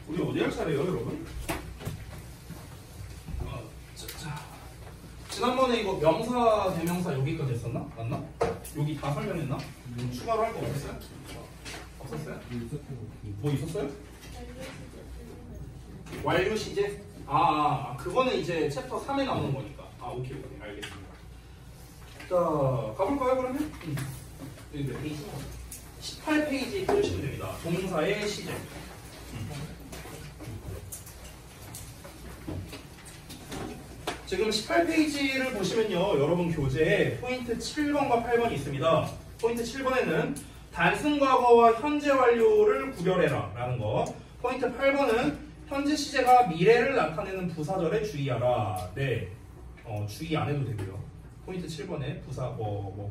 우리 어디 할 차례예요, 여러분? 지난번에 이거 명사, 대명사 여기까지 했었나? 맞나? 여기 다 설명했나? 추가로 할 거 없었어요? 없었어요? 뭐 있었어요? 완료 시제? 그거는 이제 챕터 3에 나오는 거니까. 오케이, 알겠습니다. 자, 가볼까요, 그러면? 여기 몇 페이지? 18페이지 보시면 됩니다. 동사의 시제. 지금 18페이지를 보시면요, 여러분 교재에 포인트 7번과 8번이 있습니다. 포인트 7번에는 단순 과거와 현재 완료를 구별해라 라는 거. 포인트 8번은 현재 시제가 미래를 나타내는 부사절에 주의하라. 네, 주의 안 해도 되고요. 포인트 7번에 부사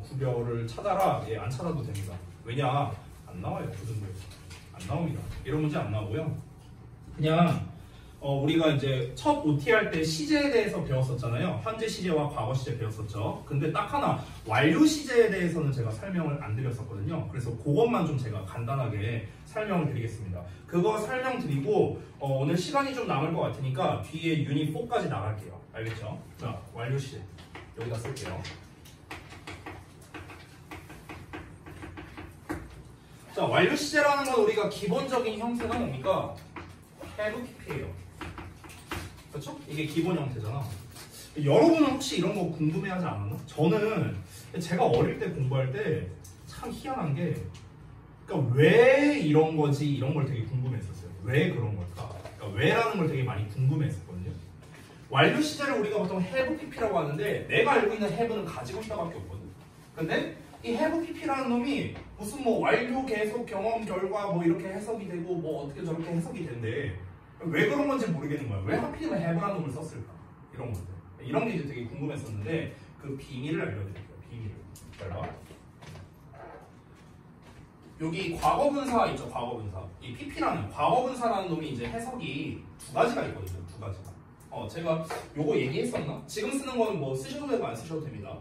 구별을 찾아라. 예, 안 찾아도 됩니다. 왜냐? 안 나와요. 그 정도에서 안 나옵니다. 이런 문제 안 나오고요. 그냥 우리가 이제 첫 OT 할 때 시제에 대해서 배웠었잖아요. 현재 시제와 과거 시제 배웠었죠. 근데 딱 하나 완료 시제에 대해서는 제가 설명을 안 드렸었거든요. 그래서 그것만 좀 제가 간단하게 설명을 드리겠습니다. 그거 설명드리고 오늘 시간이 좀 남을 것 같으니까 뒤에 유닛 4까지 나갈게요. 알겠죠? 자, 완료 시제 여기다 쓸게요. 자, 완료 시제라는 건 우리가 기본적인 형태가 뭡니까? have pp예요. 그렇죠? 이게 기본 형태잖아. 여러분은 혹시 이런 거 궁금해하지 않았나? 저는 제가 어릴 때 공부할 때 참 희한한 게, 그러니까 왜 이런 거지 이런 걸 되게 궁금했었어요. 왜 그런 걸까? 그러니까 왜라는 걸 되게 많이 궁금했었거든요. 완료 시제를 우리가 보통 have pp라고 하는데 내가 알고 있는 have는 가지고 있다밖에 없거든. 근데 이 have pp라는 놈이 무슨 완료, 계속, 경험, 결과 이렇게 해석이 되고 어떻게 저렇게 해석이 된대. 왜 그런 건지 모르겠는 거야. 왜 하필이면 have라는 놈을 썼을까? 이런 것들. 이런 게 이제 되게 궁금했었는데 그 비밀을 알려드릴게요. 비밀을. 잘 봐. 여기 과거분사 있죠. 과거분사. 이 pp라는 과거분사라는 놈이 이제 해석이 두 가지가 있거든요. 두 가지가. 제가 요거 얘기했었나? 지금 쓰는 거는 쓰셔도 되고 안 쓰셔도 됩니다.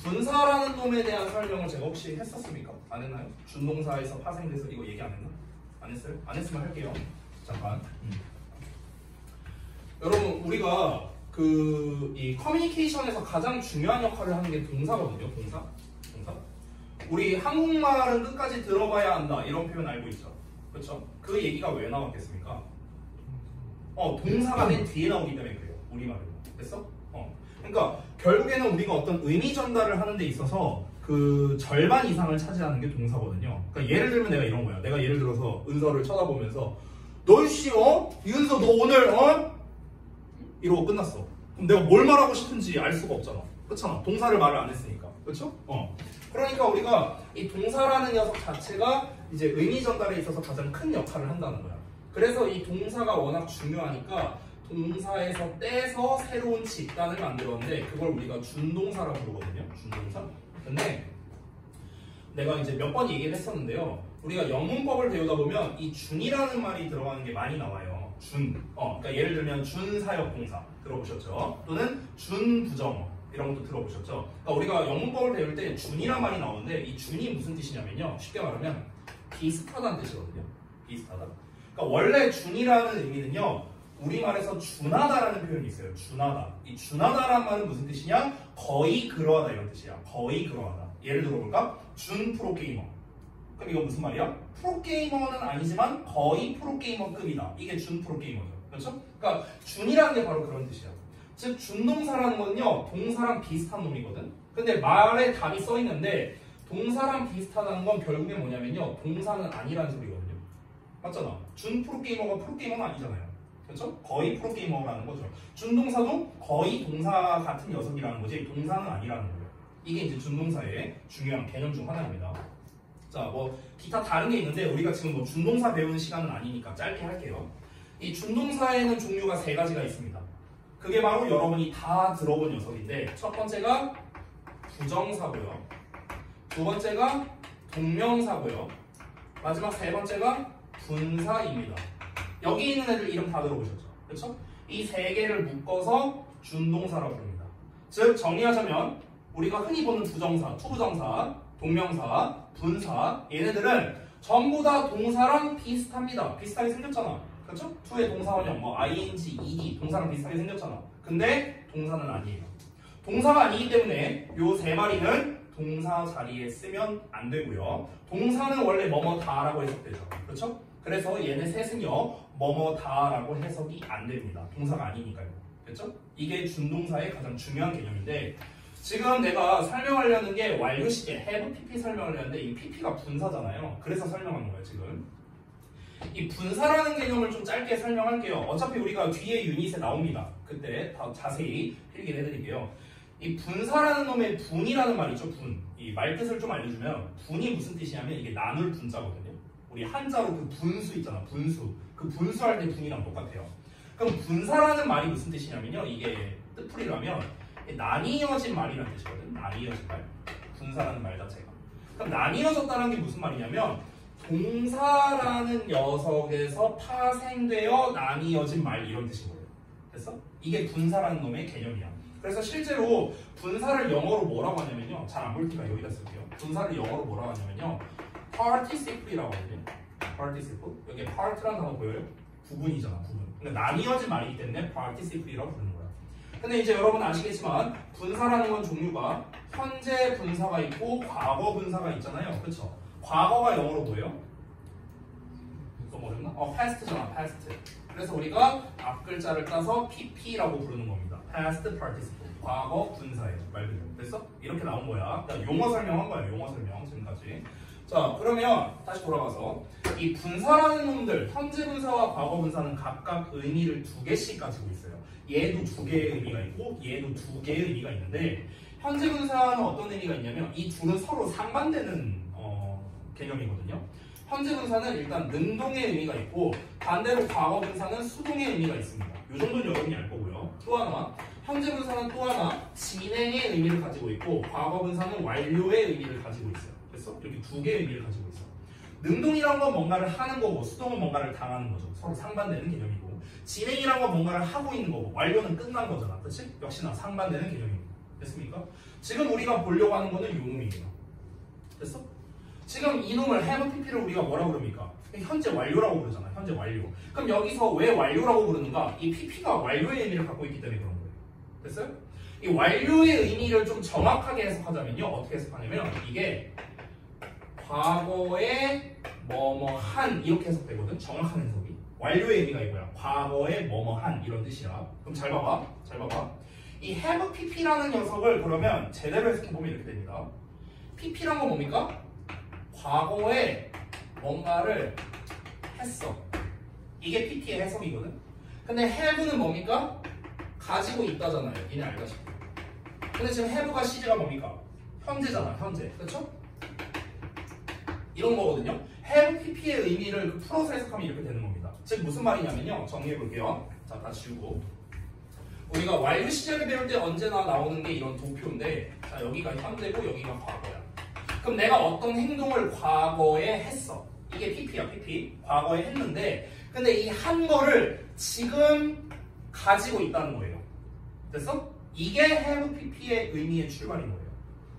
분사라는 놈에 대한 설명을 제가 혹시 했었습니까? 안 했나요? 준동사에서 파생돼서 이거 얘기 안 했나? 안 했어요? 안 했으면 할게요. 잠깐. 여러분, 우리가 이 커뮤니케이션에서 가장 중요한 역할을 하는 게 동사거든요. 동사. 우리 한국말은 끝까지 들어봐야 한다. 이런 표현 알고 있죠? 그렇죠? 그 얘기가 왜 나왔겠습니까? 동사가 맨 뒤에 나오기 때문에 그래요. 우리말은. 됐어? 그러니까 결국에는 우리가 어떤 의미 전달을 하는 데 있어서 그 절반 이상을 차지하는 게 동사거든요. 그러니까 예를 들면 내가 이런 거야. 내가 예를 들어서 은서를 쳐다보면서 너씨 이은서 너 오늘 이러고 끝났어. 그럼 내가 뭘 말하고 싶은지 알 수가 없잖아. 그렇잖아. 동사를 말을 안 했으니까. 그렇죠? 그러니까 우리가 이 동사라는 녀석 자체가 이제 의미 전달에 있어서 가장 큰 역할을 한다는 거야. 그래서 이 동사가 워낙 중요하니까 동사에서 떼서 새로운 집단을 만들었는데 그걸 우리가 준동사라고 부르거든요. 준동사. 근데 내가 이제 몇 번 얘기를 했었는데요. 우리가 영문법을 배우다 보면 이 준이라는 말이 들어가는 게 많이 나와요. 준. 그러니까 예를 들면 준사역 동사 들어보셨죠? 또는 준부정어 이런 것도 들어보셨죠? 그러니까 우리가 영문법을 배울 때 준이란 말이 나오는데 이 준이 무슨 뜻이냐면요. 쉽게 말하면 비슷하다는 뜻이거든요. 비슷하다. 그러니까 원래 준이라는 의미는요. 우리말에서 준하다라는 표현이 있어요. 준하다. 이 준하다라는 말은 무슨 뜻이냐? 거의 그러하다 이런 뜻이야. 거의 그러하다. 예를 들어볼까? 준 프로게이머. 그럼 이거 무슨 말이야? 프로게이머는 아니지만 거의 프로게이머급이다. 이게 준 프로게이머죠. 그렇죠? 그러니까 준이라는 게 바로 그런 뜻이야. 즉 준동사라는 건요. 동사랑 비슷한 놈이거든. 근데 말에 답이 써 있는데 동사랑 비슷하다는 건 결국에 뭐냐면요. 동사는 아니라는 소리거든요. 맞잖아. 준 프로게이머가 프로게이머는 아니잖아요. 그렇죠? 거의 프로게이머라는 거죠. 준동사도 거의 동사 같은 녀석이라는 거지 동사는 아니라는 거예요. 이게 이제 준동사의 중요한 개념 중 하나입니다. 자, 기타 다른 게 있는데 우리가 지금 준동사 배우는 시간은 아니니까 짧게 할게요. 이 준동사에는 종류가 세 가지가 있습니다. 그게 바로 여러분이 다 들어본 녀석인데 첫 번째가 부정사고요. 두 번째가 동명사고요. 마지막 세 번째가 분사입니다. 여기 있는 애들 이름 다 들어보셨죠? 그렇죠? 이 세 개를 묶어서 준동사라고 부릅니다. 즉 정리하자면 우리가 흔히 보는 부정사, 투부정사, 동명사, 분사 얘네들은 전부 다 동사랑 비슷합니다. 비슷하게 생겼잖아. 그렇죠? to의 동사원형 뭐 ing, ed 동사랑 비슷하게 생겼잖아. 근데 동사는 아니에요. 동사가 아니기 때문에 요 세 마리는 동사 자리에 쓰면 안 되고요. 동사는 원래 뭐뭐다라고 해석되죠. 그렇죠? 그래서 얘네 셋은요 뭐뭐다라고 해석이 안 됩니다. 동사가 아니니까요. 그렇죠? 이게 준동사의 가장 중요한 개념인데 지금 내가 설명하려는 게 완료 시제 have pp 설명하려는데 이 pp가 분사잖아요. 그래서 설명하는 거예요 지금. 이 분사라는 개념을 좀 짧게 설명할게요. 어차피 우리가 뒤에 유닛에 나옵니다. 그때 더 자세히 필기를 해드릴게요. 이 분사라는 놈의 분이라는 말 있죠. 분. 이 말뜻을 좀 알려주면 분이 무슨 뜻이냐면 이게 나눌 분자거든요. 우리 한자로 그 분수 있잖아. 분수. 그 분수할 때 분이랑 똑같아요. 그럼 분사라는 말이 무슨 뜻이냐면요. 이게 뜻풀이라면 나뉘어진 말이라는 뜻이거든. 나뉘어진 말. 분사라는 말 자체가. 그럼 나뉘어졌다는 게 무슨 말이냐면 동사라는 녀석에서 파생되어 나뉘어진 말 이런 뜻인 거예요. 됐어? 이게 분사라는 놈의 개념이야. 그래서 실제로 분사를 영어로 뭐라고 하냐면요. 잘 안 보일 여기다 쓸게요. 분사를 영어로 뭐라고 하냐면요. participle이라고 하거든요. participle. 여기에 part라는 단어 보여요? 부분이잖아. 부분. 그러니까 나뉘어진 말이기 때문에 participle이라고 부르는 거야. 근데 이제 여러분 아시겠지만 분사라는 건 종류가 현재 분사가 있고 과거 분사가 있잖아요. 그렇죠? 과거가 영어로 뭐예요? 너무 어렵나? past잖아. past. 그래서 우리가 앞글자를 따서 pp라고 부르는 겁니다. past participle. 과거 분사예요. 말 그대로. 됐어? 이렇게 나온 거야. 그러니까 용어 설명한 거야. 용어 설명 지금까지. 자, 그러면 다시 돌아가서 이 분사라는 놈들 현재 분사와 과거 분사는 각각 의미를 두 개씩 가지고 있어요. 얘도 두 개의 의미가 있고 얘도 두 개의 의미가 있는데 현재 분사는 어떤 의미가 있냐면 이 둘은 서로 상반되는 개념이거든요. 현재 분사는 일단 능동의 의미가 있고 반대로 과거 분사는 수동의 의미가 있습니다. 이 정도는 여러분이 알 거고요. 또 하나 현재 분사는 또 하나 진행의 의미를 가지고 있고 과거 분사는 완료의 의미를 가지고 있어요. 그래서 이렇게 두 개의 의미를 가지고 있어요. 능동이란 건 뭔가를 하는 거고 수동은 뭔가를 당하는 거죠. 서로 상반되는 개념이고 진행이란 건 뭔가를 하고 있는 거고 완료는 끝난 거잖아. 그렇지? 역시나 상반되는 개념입니다. 됐습니까? 지금 우리가 보려고 하는 거는 이 놈이에요. 됐어? 지금 이 놈을 have pp를 우리가 뭐라고 부릅니까? 현재 완료라고 부르잖아. 현재 완료. 그럼 여기서 왜 완료라고 부르는가? 이 pp가 완료의 의미를 갖고 있기 때문에 그런 거예요. 됐어요? 이 완료의 의미를 좀 정확하게 해석하자면요. 어떻게 해석하냐면 이게 과거에 뭐뭐한 이렇게 해석되거든. 정확한 해석이. 완료의 의미가 이거야. 과거에 뭐뭐한 이런 뜻이야. 그럼 잘 봐봐. 잘 봐봐. 이 have pp라는 녀석을 그러면 제대로 해석해보면 이렇게 됩니다. pp란 건 뭡니까? 과거에 뭔가를 했어. 이게 pp의 해석이거든. 근데 have는 뭡니까? 가지고 있다잖아요. 니네 알다시피. 근데 지금 have가 시제가 뭡니까? 현재잖아. 현재. 그렇죠? 이런 거거든요. have pp의 의미를 풀어서 해석하면 이렇게 되는 겁니다. 즉 무슨 말이냐면요. 정리해 볼게요. 자, 다 지우고. 우리가 완료 시제를 배울 때 언제나 나오는 게 이런 도표인데 자, 여기가 현재고 여기가 과거야. 그럼 내가 어떤 행동을 과거에 했어. 이게 pp야, pp. 과거에 했는데 근데 이 한 거를 지금 가지고 있다는 거예요. 됐어? 이게 have pp의 의미의 출발인 거예요.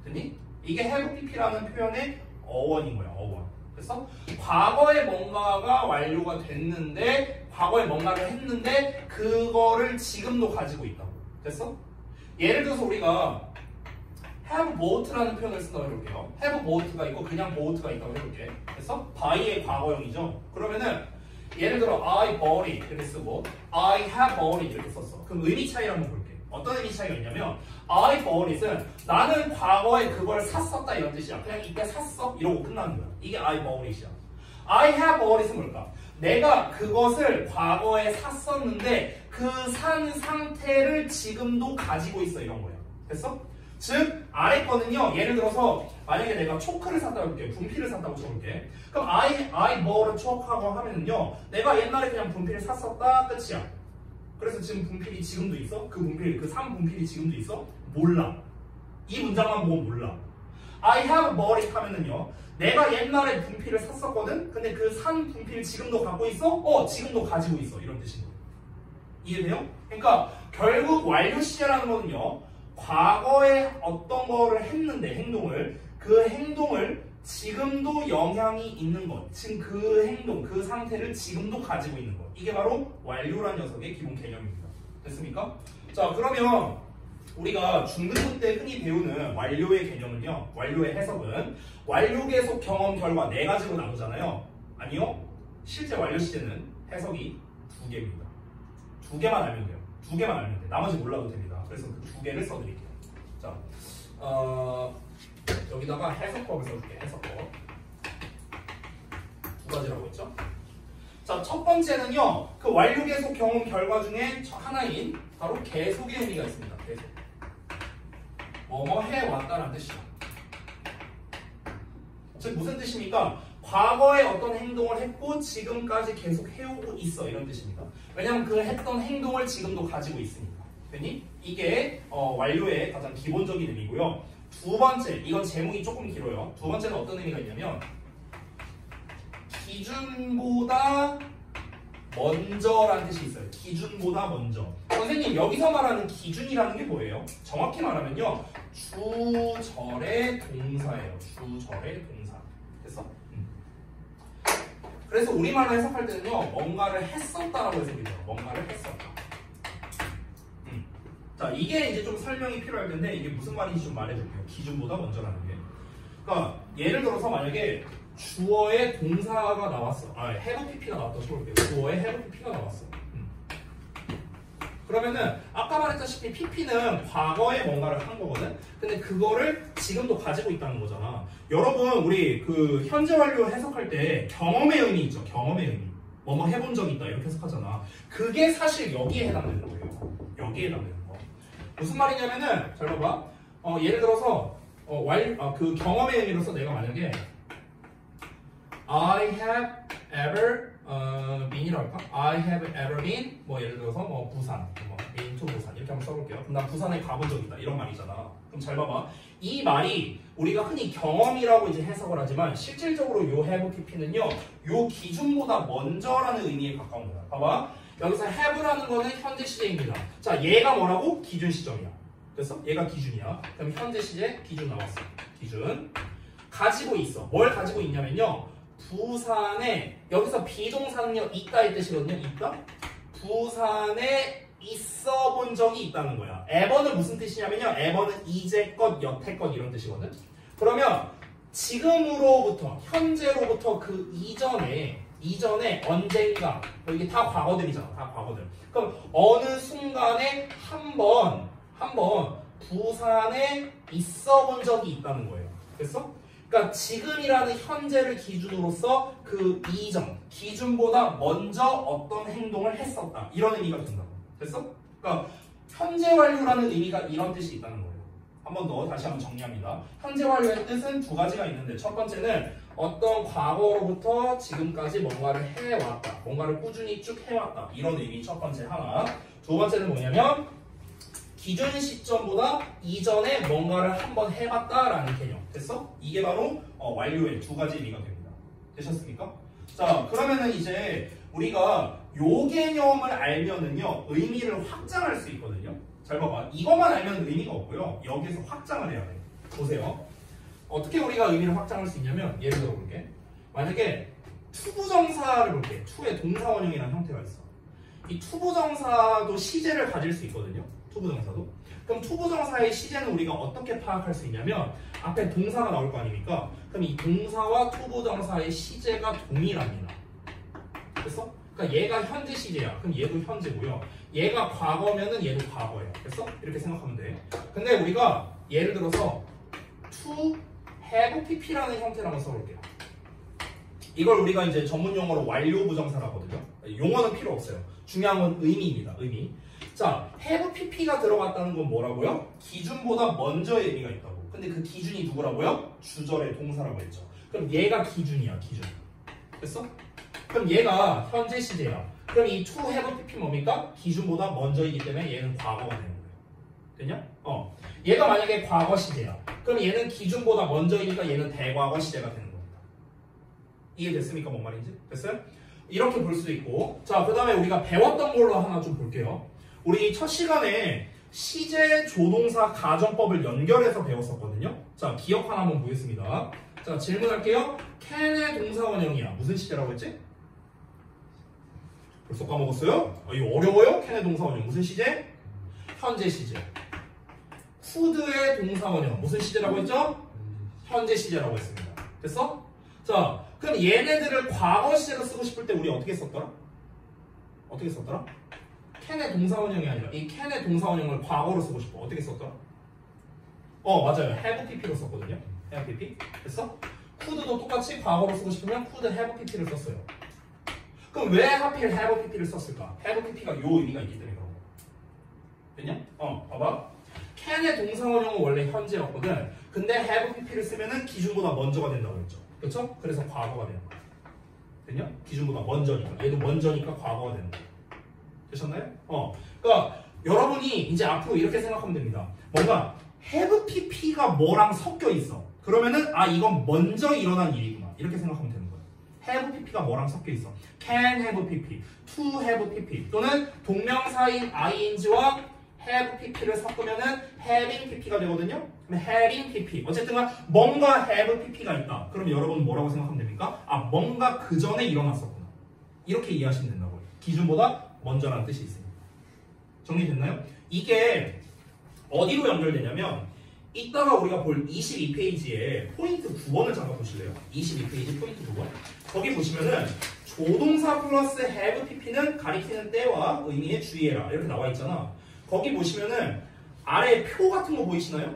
됐니? 이게 have pp라는 표현의 어원인 거야, 어원. 됐어? 과거에 뭔가가 완료가 됐는데 과거에 뭔가를 했는데 그거를 지금도 가지고 있다고. 됐어? 예를 들어서 우리가 have bought라는 표현을 쓴다고 해볼게요. have bought가 있고 그냥 bought가 있다고 해볼게. 됐어? buy의 과거형이죠. 그러면은 예를 들어 I bought it 이렇게 쓰고 I have bought it 이렇게 썼어. 그럼 의미 차이를 한번 볼게. 어떤 의미 차이가 있냐면 I bought it은 나는 과거에 그걸 샀었다 이런 뜻이야. 그냥 이때 샀어 이러고 끝나는 거야. 이게 I bought it이야. I have bought it은 뭘까? 내가 그것을 과거에 샀었는데 그 산 상태를 지금도 가지고 있어 이런 거야. 됐어? 즉 아래 거는요. 예를 들어서 만약에 내가 초크를 샀다고 해볼게. 분필을 샀다고 쳐볼게. 그럼 I bought a choke하고 하면은요. 내가 옛날에 그냥 분필을 샀었다 끝이야. 그래서 지금 분필이 지금도 있어? 그 분필, 그 산 분필이 지금도 있어? 몰라. 이 문장만 보고 몰라. I have bought it 하면은요. 내가 옛날에 분필을 샀었거든? 근데 그 산 분필 지금도 갖고 있어? 지금도 가지고 있어. 이런 뜻인 거예요. 이해돼요? 그러니까 결국 완료 시제라는 거는요. 과거에 어떤 거를 했는데 행동을 그 행동을 지금도 영향이 있는 것, 지금 그 행동, 그 상태를 지금도 가지고 있는 것. 이게 바로 완료란 녀석의 기본 개념입니다. 됐습니까? 자, 그러면 우리가 중등부 때 흔히 배우는 완료의 개념은요, 완료의 해석은 완료 계속 경험 결과 4가지로 나누잖아요. 아니요, 실제 완료 시제는 해석이 2개입니다. 2개만 알면 돼요. 2개만 알면 돼요. 나머지 몰라도 됩니다. 그래서 그 2개를 써드릴게요. 자, 여기다가 해석법을 써줄게요. 해석법 2가지라고 했죠? 자, 첫 번째는요, 그 완료 계속 경험 결과 중에 하나인 바로 계속의 의미가 있습니다. 계속. 뭐뭐 해왔다라는 뜻이죠. 즉 무슨 뜻입니까? 과거에 어떤 행동을 했고 지금까지 계속 해오고 있어, 이런 뜻입니다. 왜냐하면 그 했던 행동을 지금도 가지고 있으니까. 됐니? 이게 완료의 가장 기본적인 의미고요. 2번째, 이건 제목이 조금 길어요. 2번째는 어떤 의미가 있냐면 기준보다 먼저라는 뜻이 있어요. 기준보다 먼저. 선생님, 여기서 말하는 기준이라는 게 뭐예요? 정확히 말하면요, 주절의 동사예요. 주절의 동사. 됐어? 그래서 우리말로 해석할 때는요, 뭔가를 했었다라고 해석이 돼요. 뭔가를 했었다. 자, 이게 이제 좀 설명이 필요할 텐데 이게 무슨 말인지 좀 말해줄게요. 기준보다 먼저라는 게. 그러니까 예를 들어서 만약에 주어의 동사가 나왔어. have pp가 나왔다 쳐볼게요. 주어의 have pp가 나왔어. 그러면은 아까 말했다시피 pp는 과거에 뭔가를 한 거거든. 근데 그거를 지금도 가지고 있다는 거잖아. 여러분, 우리 그 현재 완료 해석할 때 경험의 의미 있죠. 경험의 의미. 뭐뭐 해본 적이 있다 이렇게 해석하잖아. 그게 사실 여기에 해당되는 거예요. 여기에 해당되는 거. 무슨 말이냐면은 잘 봐봐. 예를 들어서 그 경험의 의미로서 내가 만약에 I have ever been이라고 할까? I have ever been 뭐 예를 들어서 뭐 부산, been to 부산 이렇게 한번 써볼게요. 그럼 난 부산에 가본 적 있다 이런 말이잖아. 그럼 잘 봐봐. 이 말이 우리가 흔히 경험이라고 이제 해석을 하지만 실질적으로 요 have pp는요, 요 기준보다 먼저라는 의미에 가까운 거야. 봐봐. 여기서 have라는 거는 현재 시제입니다. 자, 얘가 뭐라고? 기준 시점이야. 됐어? 얘가 기준이야. 그럼 현재 시제 기준 나왔어. 기준. 가지고 있어. 뭘 가지고 있냐면요, 부산에, 여기서 비동사는요 있다의 뜻이거든요. 있다? 부산에 있어 본 적이 있다는 거야. ever는 무슨 뜻이냐면요, ever는 이제껏 여태껏 이런 뜻이거든. 그러면 지금으로부터 현재로부터 그 이전에 언젠가, 이게 다 과거들이잖아. 다 과거들. 그럼 어느 순간에 한 번 부산에 있어 본 적이 있다는 거예요. 됐어? 그러니까 지금이라는 현재를 기준으로서 그 이전, 기준보다 먼저 어떤 행동을 했었다. 이런 의미가 된다고. 됐어? 그러니까 현재 완료라는 의미가 이런 뜻이 있다는 거예요. 한 번 더 다시 한번 정리합니다. 현재 완료의 뜻은 2가지가 있는데, 첫 번째는 어떤 과거로부터 지금까지 뭔가를 해왔다. 뭔가를 꾸준히 쭉 해왔다. 이런 의미 첫 번째 하나. 2번째는 뭐냐면 기준 시점보다 이전에 뭔가를 한번 해봤다라는 개념. 됐어? 이게 바로 완료의 2가지 의미가 됩니다. 되셨습니까? 자, 그러면은 이제 우리가 요 개념을 알면은요, 의미를 확장할 수 있거든요. 잘 봐봐. 이것만 알면 의미가 없고요. 여기서 확장을 해야 돼. 보세요. 어떻게 우리가 의미를 확장할 수 있냐면, 예를 들어 볼게. 만약에 투부정사를 볼게. 투의 동사원형이라는 형태가 있어. 이 투부정사도 시제를 가질 수 있거든요. 투부정사도. 그럼 투부정사의 시제는 우리가 어떻게 파악할 수 있냐면, 앞에 동사가 나올 거 아닙니까? 그럼 이 동사와 투부정사의 시제가 동일합니다. 됐어? 그러니까 얘가 현재 시제야. 그럼 얘도 현재고요. 얘가 과거면은 얘도 과거예요. 됐어? 이렇게 생각하면 돼. 근데 우리가 예를 들어서 to have pp라는 형태를 한번 써볼게요. 이걸 우리가 이제 전문 용어로 완료 부정사라고 하거든요. 용어는 필요 없어요. 중요한 건 의미입니다. 의미. 자, have pp가 들어갔다는 건 뭐라고요? 기준보다 먼저의 의미가 있다고. 근데 그 기준이 누구라고요? 주절의 동사라고 했죠. 그럼 얘가 기준이야. 기준. 됐어? 그럼 얘가 현재 시제야. 그럼 이 to have pp 뭡니까? 기준보다 먼저이기 때문에 얘는 과거가 되는 거예요. 됐냐? 얘가 만약에 과거 시제야. 그럼 얘는 기준보다 먼저이니까 얘는 대과거 시제가 되는 겁니다. 이해됐습니까? 뭔 말인지? 됐어요? 이렇게 볼 수도 있고. 자, 그 다음에 우리가 배웠던 걸로 하나 좀 볼게요. 우리 첫 시간에 시제, 조동사, 가정법을 연결해서 배웠었거든요. 자, 기억 하나 한번 보겠습니다. 자, 질문할게요. can의 동사원형이야. 무슨 시제라고 했지? 벌써 까먹었어요? 이거 어려워요? can의 동사원형. 무슨 시제? 현재 시제. could의 동사원형. 무슨 시제라고 했죠? 현재 시제라고 했습니다. 됐어? 자, 그럼 얘네들을 과거 시제로 쓰고 싶을 때 우리 어떻게 썼더라? 어떻게 썼더라? can의 동사원형이 아니라 이 can의 동사원형을 과거로 쓰고 싶어. 어떻게 썼더라? 맞아요. have pp로 썼거든요. have pp. 됐어? could도 똑같이 과거로 쓰고 싶으면 could have pp를 썼어요. 그럼 왜 하필 have pp를 썼을까? have pp가 요 의미가 있기 때문에 그런 거. 됐냐? 봐봐. can의 동사원형은 원래 현재였거든. 근데 have pp를 쓰면은 기준보다 먼저가 된다고 했죠. 그렇죠? 그래서 과거가 되는 거야. 됐냐? 기준보다 먼저니까. 얘도 먼저니까 과거가 되는 거야. 되셨나요? 그러니까 여러분이 이제 앞으로 이렇게 생각하면 됩니다. 뭔가 have pp가 뭐랑 섞여 있어. 그러면은 이건 먼저 일어난 일이구나. 이렇게 생각하면 되는 거예요. have pp가 뭐랑 섞여 있어. can have pp, to have pp 또는 동명사인 ing와 have pp를 섞으면은 having pp가 되거든요. 그럼 having pp 어쨌든 뭔가 have pp가 있다. 그럼 여러분은 뭐라고 생각하면 됩니까? 뭔가 그 전에 일어났었구나. 이렇게 이해하시면 된다고요. 기준보다 먼저라는 뜻이 있습니다. 정리됐나요? 이게 어디로 연결되냐면 이따가 우리가 볼 22페이지에 포인트 9번을 잠깐 보실래요? 22페이지 포인트 9번. 거기 보시면은 조동사 플러스 have pp는 가리키는 때와 의미에 주의해라 이렇게 나와 있잖아. 거기 보시면은 아래 표 같은 거 보이시나요?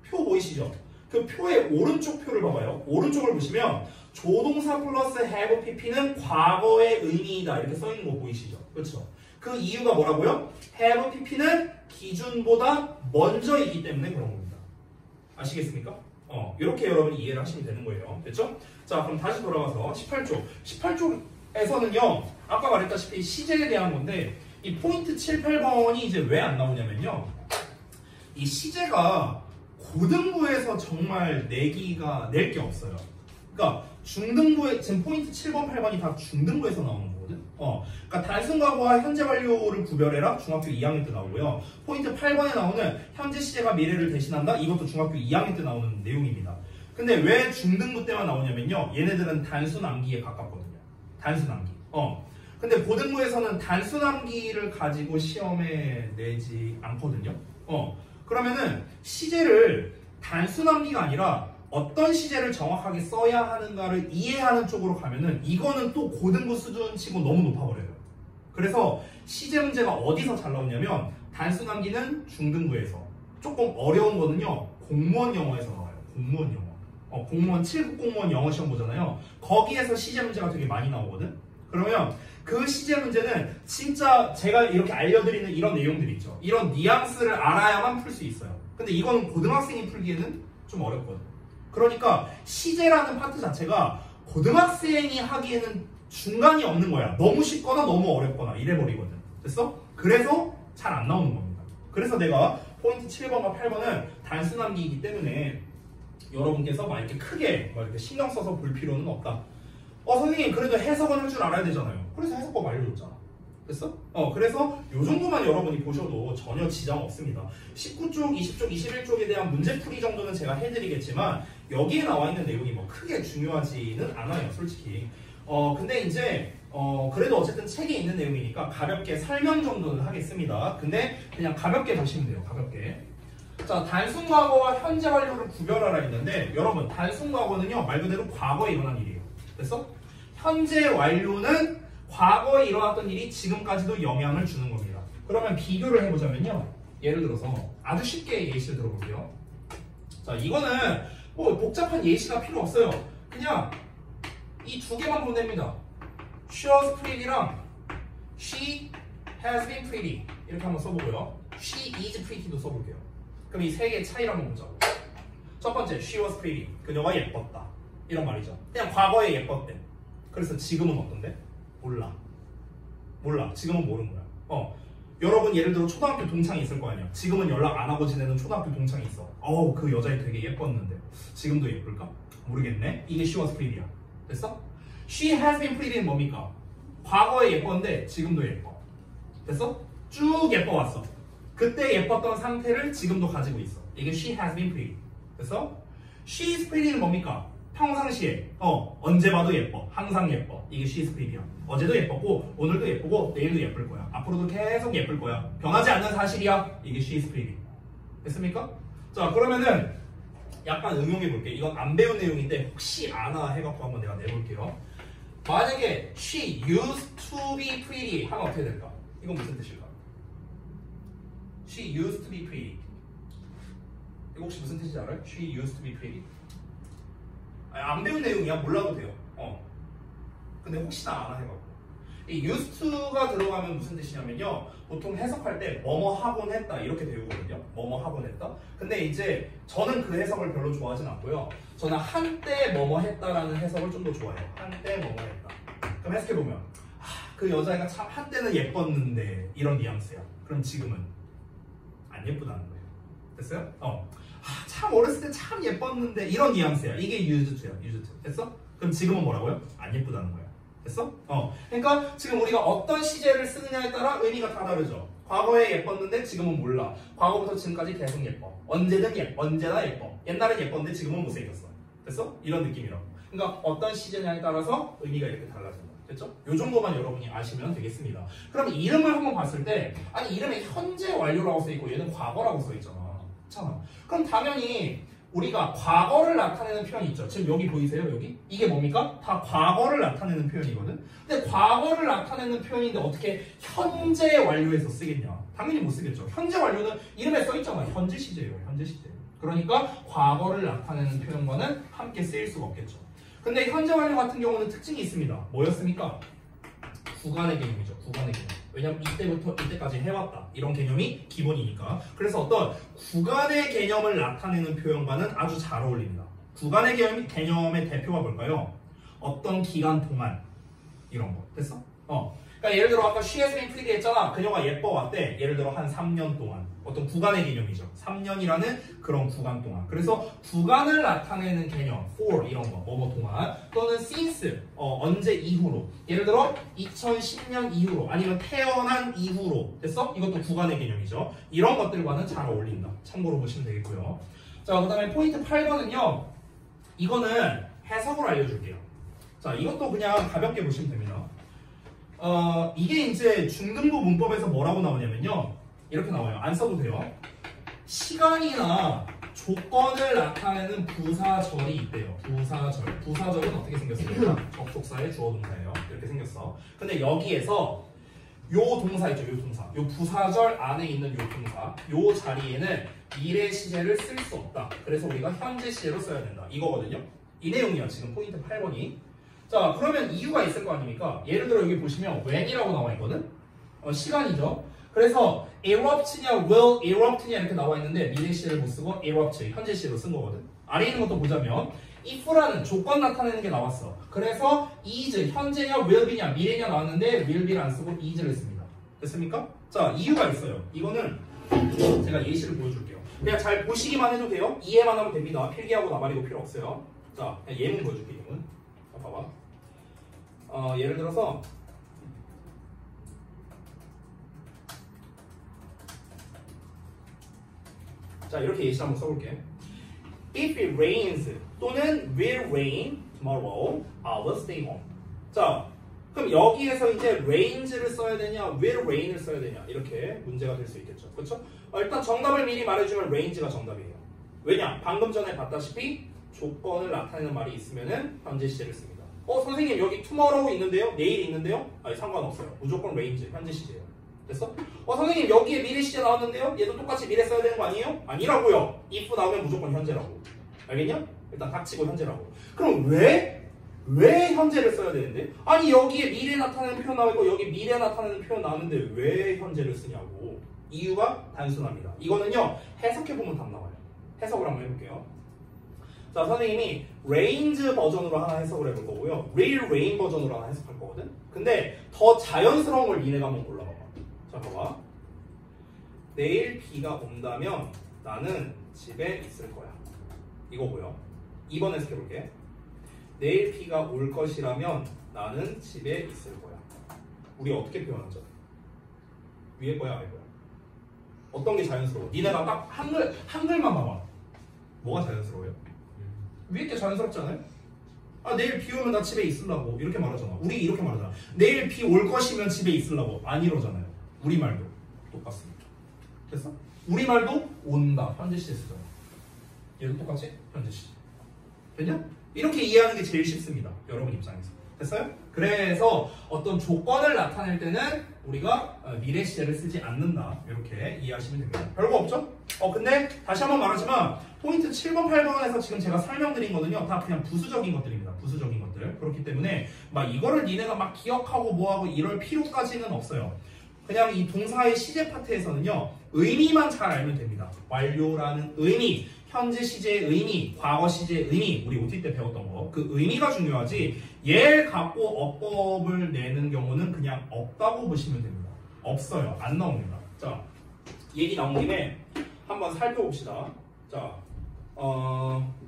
표 보이시죠? 그 표의 오른쪽 표를 봐봐요. 오른쪽을 보시면 조동사 플러스 have pp는 과거의 의미이다 이렇게 써 있는 거 보이시죠? 그렇죠? 그 이유가 뭐라고요? have pp는 기준보다 먼저이기 때문에 그런 겁니다. 아시겠습니까? 이렇게 여러분이 이해를 하시면 되는 거예요. 됐죠? 자, 그럼 다시 돌아와서 18쪽. 18쪽에서는요, 아까 말했다시피 시제에 대한 건데, 이 포인트 7, 8번이 이제 왜 안 나오냐면요. 이 시제가 고등부에서 정말 낼 게 없어요. 그러니까 중등부에, 지금 포인트 7번, 8번이 다 중등부에서 나오는 거거든. 그러니까 단순 과거와 현재 완료를 구별해라. 중학교 2학년 때 나오고요. 포인트 8번에 나오는 현재 시제가 미래를 대신한다. 이것도 중학교 2학년 때 나오는 내용입니다. 근데 왜 중등부 때만 나오냐면요. 얘네들은 단순 암기에 가깝거든요. 단순 암기. 근데 고등부에서는 단순 암기를 가지고 시험에 내지 않거든요. 그러면은 시제를 단순 암기가 아니라 어떤 시제를 정확하게 써야 하는가를 이해하는 쪽으로 가면은 이거는 또 고등부 수준치고 너무 높아버려요. 그래서 시제 문제가 어디서 잘 나오냐면 단순 암기는 중등부에서, 조금 어려운 거는요 공무원 영어에서 나와요. 공무원 영어. 공무원 7급 공무원 영어 시험 보잖아요. 거기에서 시제 문제가 되게 많이 나오거든. 그러면 그 시제 문제는 진짜 제가 이렇게 알려드리는 이런 내용들 있죠. 이런 뉘앙스를 알아야만 풀 수 있어요. 근데 이거는 고등학생이 풀기에는 좀 어렵거든. 그러니까 시제라는 파트 자체가 고등학생이 하기에는 중간이 없는 거야. 너무 쉽거나 너무 어렵거나 이래버리거든. 됐어? 그래서 잘 안 나오는 겁니다. 그래서 내가 포인트 7번과 8번은 단순 암기이기 때문에 여러분께서 막 이렇게 크게 막 이렇게 신경 써서 볼 필요는 없다. 선생님 그래도 해석은 할 줄 알아야 되잖아요. 그래서 해석법 알려줬잖아. 됐어? 그래서 요 정도만 여러분이 보셔도 전혀 지장 없습니다. 19쪽, 20쪽, 21쪽에 대한 문제풀이 정도는 제가 해드리겠지만 여기에 나와 있는 내용이 뭐 크게 중요하지는 않아요, 솔직히. 근데 이제 그래도 어쨌든 책에 있는 내용이니까 가볍게 설명 정도는 하겠습니다. 근데 그냥 가볍게 보시면 돼요, 가볍게. 자, 단순 과거와 현재 완료를 구별하라 했는데 여러분 단순 과거는요 말 그대로 과거에 일어난 일이에요. 됐어? 현재 완료는 과거에 일어났던 일이 지금까지도 영향을 주는 겁니다. 그러면 비교를 해보자면요. 예를 들어서 아주 쉽게 예시를 들어볼게요. 자, 이거는 뭐 복잡한 예시가 필요 없어요. 그냥 이 두 개만 보면 됩니다. She was pretty랑 She has been pretty 이렇게 한번 써보고요. She is pretty도 써볼게요. 그럼 이 세 개의 차이를 한번 보자고. 첫 번째, She was pretty. 그녀가 예뻤다. 이런 말이죠. 그냥 과거에 예뻤대. 그래서 지금은 어떤데? 몰라. 지금은 모르는 거야. 여러분 예를 들어 초등학교 동창이 있을 거 아니야. 지금은 연락 안 하고 지내는 초등학교 동창이 있어. 그 여자애 되게 예뻤는데 지금도 예쁠까? 모르겠네. 이게 she was pretty야. 됐어? She has been pretty는 뭡니까? 과거에 예뻤는데 지금도 예뻐. 됐어? 쭉 예뻐왔어. 그때 예뻤던 상태를 지금도 가지고 있어. 이게 she has been pretty. 됐어? She is pretty는 뭡니까? 평상시에 언제 봐도 예뻐. 항상 예뻐. 이게 she is pretty야. 어제도 예뻤고 오늘도 예쁘고 내일도 예쁠 거야. 앞으로도 계속 예쁠 거야. 변하지 않는 사실이야. 이게 she is pretty. 됐습니까? 자, 그러면은 약간 응용해 볼게. 이건 안 배운 내용인데 혹시 아나 해갖고 한번 내가 내볼게요. 만약에 she used to be pretty 하면 어떻게 될까? 이건 무슨 뜻일까? She used to be pretty. 이거 혹시 무슨 뜻인지 알아요? She used to be pretty. 아니, 안 배운 내용이야. 몰라도 돼요. 근데 혹시나 아나 해갖고. 이 used to가 들어가면 무슨 뜻이냐면요. 보통 해석할 때 뭐뭐 하곤 했다 이렇게 배우거든요. 뭐뭐 하곤 했다. 근데 이제 저는 그 해석을 별로 좋아하진 않고요. 저는 한때 뭐뭐 했다라는 해석을 좀 더 좋아해요. 한때 뭐뭐 했다. 그럼 해석해보면 그 여자애가 참 한때는 예뻤는데 이런 뉘앙스야. 그럼 지금은 안 예쁘다는 거예요. 됐어요? 참 어렸을 때 참 예뻤는데 이런 뉘앙스야. 이게 used to야. used to. 됐어? 그럼 지금은 뭐라고요? 안 예쁘다는 거야. 됐어? 그러니까 지금 우리가 어떤 시제를 쓰느냐에 따라 의미가 다 다르죠. 과거에 예뻤는데 지금은 몰라. 과거부터 지금까지 계속 예뻐. 언제든 예뻐. 언제나 예뻐. 옛날엔 예뻤는데 지금은 못생겼어. 됐어? 이런 느낌이라고. 그러니까 어떤 시제냐에 따라서 의미가 이렇게 달라진다. 됐죠? 요 정도만 여러분이 아시면 되겠습니다. 그럼 이름을 한번 봤을 때 아니 이름에 현재 완료라고 써있고 얘는 과거라고 써있잖아. 그렇잖아. 그럼 당연히 우리가 과거를 나타내는 표현이 있죠. 지금 여기 보이세요? 여기? 이게 뭡니까? 다 과거를 나타내는 표현이거든? 근데 과거를 나타내는 표현인데 어떻게 현재 완료에서 쓰겠냐? 당연히 못 쓰겠죠. 현재 완료는 이름에 써있잖아. 현재 시제예요. 현재 시제. 그러니까 과거를 나타내는 표현과는 함께 쓰일 수가 없겠죠. 근데 현재 완료 같은 경우는 특징이 있습니다. 뭐였습니까? 구간의 개념이죠. 구간의 개념. 왜냐면 이때부터 이때까지 해왔다. 이런 개념이 기본이니까. 그래서 어떤 구간의 개념을 나타내는 표현과는 아주 잘 어울립니다. 구간의 개념의 대표가 뭘까요? 어떤 기간 동안 이런 거. 됐어? 그러니까 예를 들어 아까 she has been pretty 했잖아. 그녀가 예뻐왔대. 예를 들어 한 3년 동안. 어떤 구간의 개념이죠. 3년이라는 그런 구간 동안. 그래서 구간을 나타내는 개념, for 이런 거, 뭐뭐 동안 또는 since, 언제 이후로. 예를 들어 2010년 이후로 아니면 태어난 이후로. 됐어? 이것도 구간의 개념이죠. 이런 것들과는 잘 어울린다. 참고로 보시면 되겠고요. 자, 그 다음에 포인트 8번은요. 이거는 해석으로 알려줄게요. 자, 이것도 그냥 가볍게 보시면 됩니다. 이게 이제 중등부 문법에서 뭐라고 나오냐면요. 이렇게 나와요. 안 써도 돼요. 시간이나 조건을 나타내는 부사절이 있대요. 부사절. 부사절은 어떻게 생겼습니까? 접속사의 주어 동사예요. 이렇게 생겼어. 근데 여기에서 요 동사 있죠. 요 동사. 요 부사절 안에 있는 요 동사. 요 자리에는 미래 시제를 쓸 수 없다. 그래서 우리가 현재 시제로 써야 된다. 이거거든요. 이 내용이야. 지금 포인트 8번이. 자, 그러면 이유가 있을 거 아닙니까? 예를 들어 여기 보시면 when이라고 나와 있거든? 시간이죠. 그래서 erupt냐, will erupt냐 이렇게 나와 있는데 미래 시제를 못 쓰고 erupt, 현재 시제로 쓴 거거든. 아래 있는 것도 보자면 if라는 조건 나타내는 게 나왔어. 그래서 is, 현재냐, will be냐, 미래냐 나왔는데 will be를 안 쓰고 is를 씁니다. 됐습니까? 자, 이유가 있어요. 이거는 제가 예시를 보여줄게요. 그냥 잘 보시기만 해도 돼요. 이해만 하면 됩니다. 필기하고 나발이고 필요 없어요. 자, 그냥 예문 보여줄게. 예문. 자, 봐봐. 예를 들어서 자, 이렇게 예시 한번 써볼게. If it rains 또는 will rain tomorrow, I will stay home. 자, 그럼 여기에서 이제 rains를 써야 되냐, will rain을 써야 되냐 이렇게 문제가 될 수 있겠죠. 그렇죠? 일단 정답을 미리 말해주면 rains가 정답이에요. 왜냐? 방금 전에 봤다시피 조건을 나타내는 말이 있으면은 현재 시제를 씁니다. 선생님 여기 tomorrow 있는데요? 내일 있는데요? 아니 상관없어요. 무조건 range, 현재 시제예요. 됐어? 선생님 여기에 미래 시제 나왔는데요? 얘도 똑같이 미래 써야 되는 거 아니에요? 아니라고요. if 나오면 무조건 현재라고. 알겠냐? 일단 닥치고 현재라고. 그럼 왜 현재를 써야 되는데? 아니 여기에 미래 나타내는 표현 나와있고 여기 미래 나타내는 표현 나왔는데 왜 현재를 쓰냐고. 이유가 단순합니다. 이거는요 해석해보면 답 나와요. 해석을 한번 해볼게요. 자, 선생님이 range 버전으로 하나 해석을 해볼 거고요. real rain 버전으로 하나 해석할 거거든? 근데 더 자연스러운 걸 니네가 한번 골라봐봐. 자, 봐봐. 내일 비가 온다면 나는 집에 있을 거야. 이거고요. 2번 해석해볼게. 내일 비가 올 것이라면 나는 집에 있을 거야. 우리 어떻게 표현하죠? 위에 거야, 아래 거야? 어떤 게 자연스러워? 니네가 딱 한글만 봐봐. 뭐가 자연스러워요? 위에 게 자연스럽지 않아요? 아 내일 비 오면 나 집에 있으려고 이렇게 말하잖아. 우리 이렇게 말하잖아. 내일 비 올 것이면 집에 있으려고 안 이러잖아요. 우리말도 똑같습니다. 됐어? 우리말도 온다 현재 시제 써요. 얘도 똑같지? 현재 시제. 됐냐? 이렇게 이해하는 게 제일 쉽습니다. 여러분 입장에서. 됐어요? 그래서 어떤 조건을 나타낼 때는 우리가 미래 시제를 쓰지 않는다. 이렇게 이해하시면 됩니다. 별거 없죠? 근데 다시 한번 말하지만 포인트 7번, 8번에서 지금 제가 설명드린 거는요. 다 그냥 부수적인 것들입니다. 부수적인 것들. 그렇기 때문에 막 이거를 니네가 막 기억하고 뭐하고 이럴 필요까지는 없어요. 그냥 이 동사의 시제 파트에서는요. 의미만 잘 알면 됩니다. 완료라는 의미, 현재 시제의 의미, 과거 시제의 의미, 우리 OT 때 배웠던 거. 그 의미가 중요하지 얘를 갖고 어법을 내는 경우는 그냥 없다고 보시면 됩니다. 없어요. 안 나옵니다. 자, 얘기 나온 김에 한번 살펴봅시다. 자,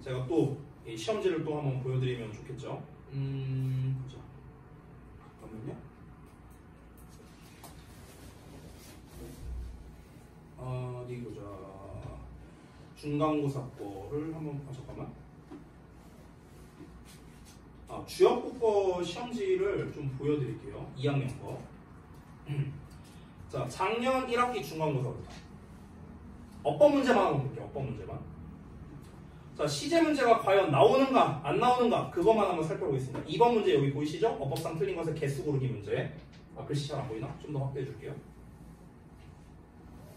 제가 또 시험지를 또 한번 보여드리면 좋겠죠. 보자. 잠깐만요. 어디 보자. 중간고사 거를 한번 잠깐만. 주역국 거 시험지를 좀 보여드릴게요. 2학년 거. 자, 작년 1학기 중간고사부터. 어법 문제만 한번 볼게요. 어법 문제만. 자, 시제 문제가 과연 나오는가 안 나오는가 그것만 한번 살펴보겠습니다. 2번 문제 여기 보이시죠? 어법상 틀린 것의 개수 고르기 문제. 글씨 잘 안 보이나? 좀 더 확대해 줄게요.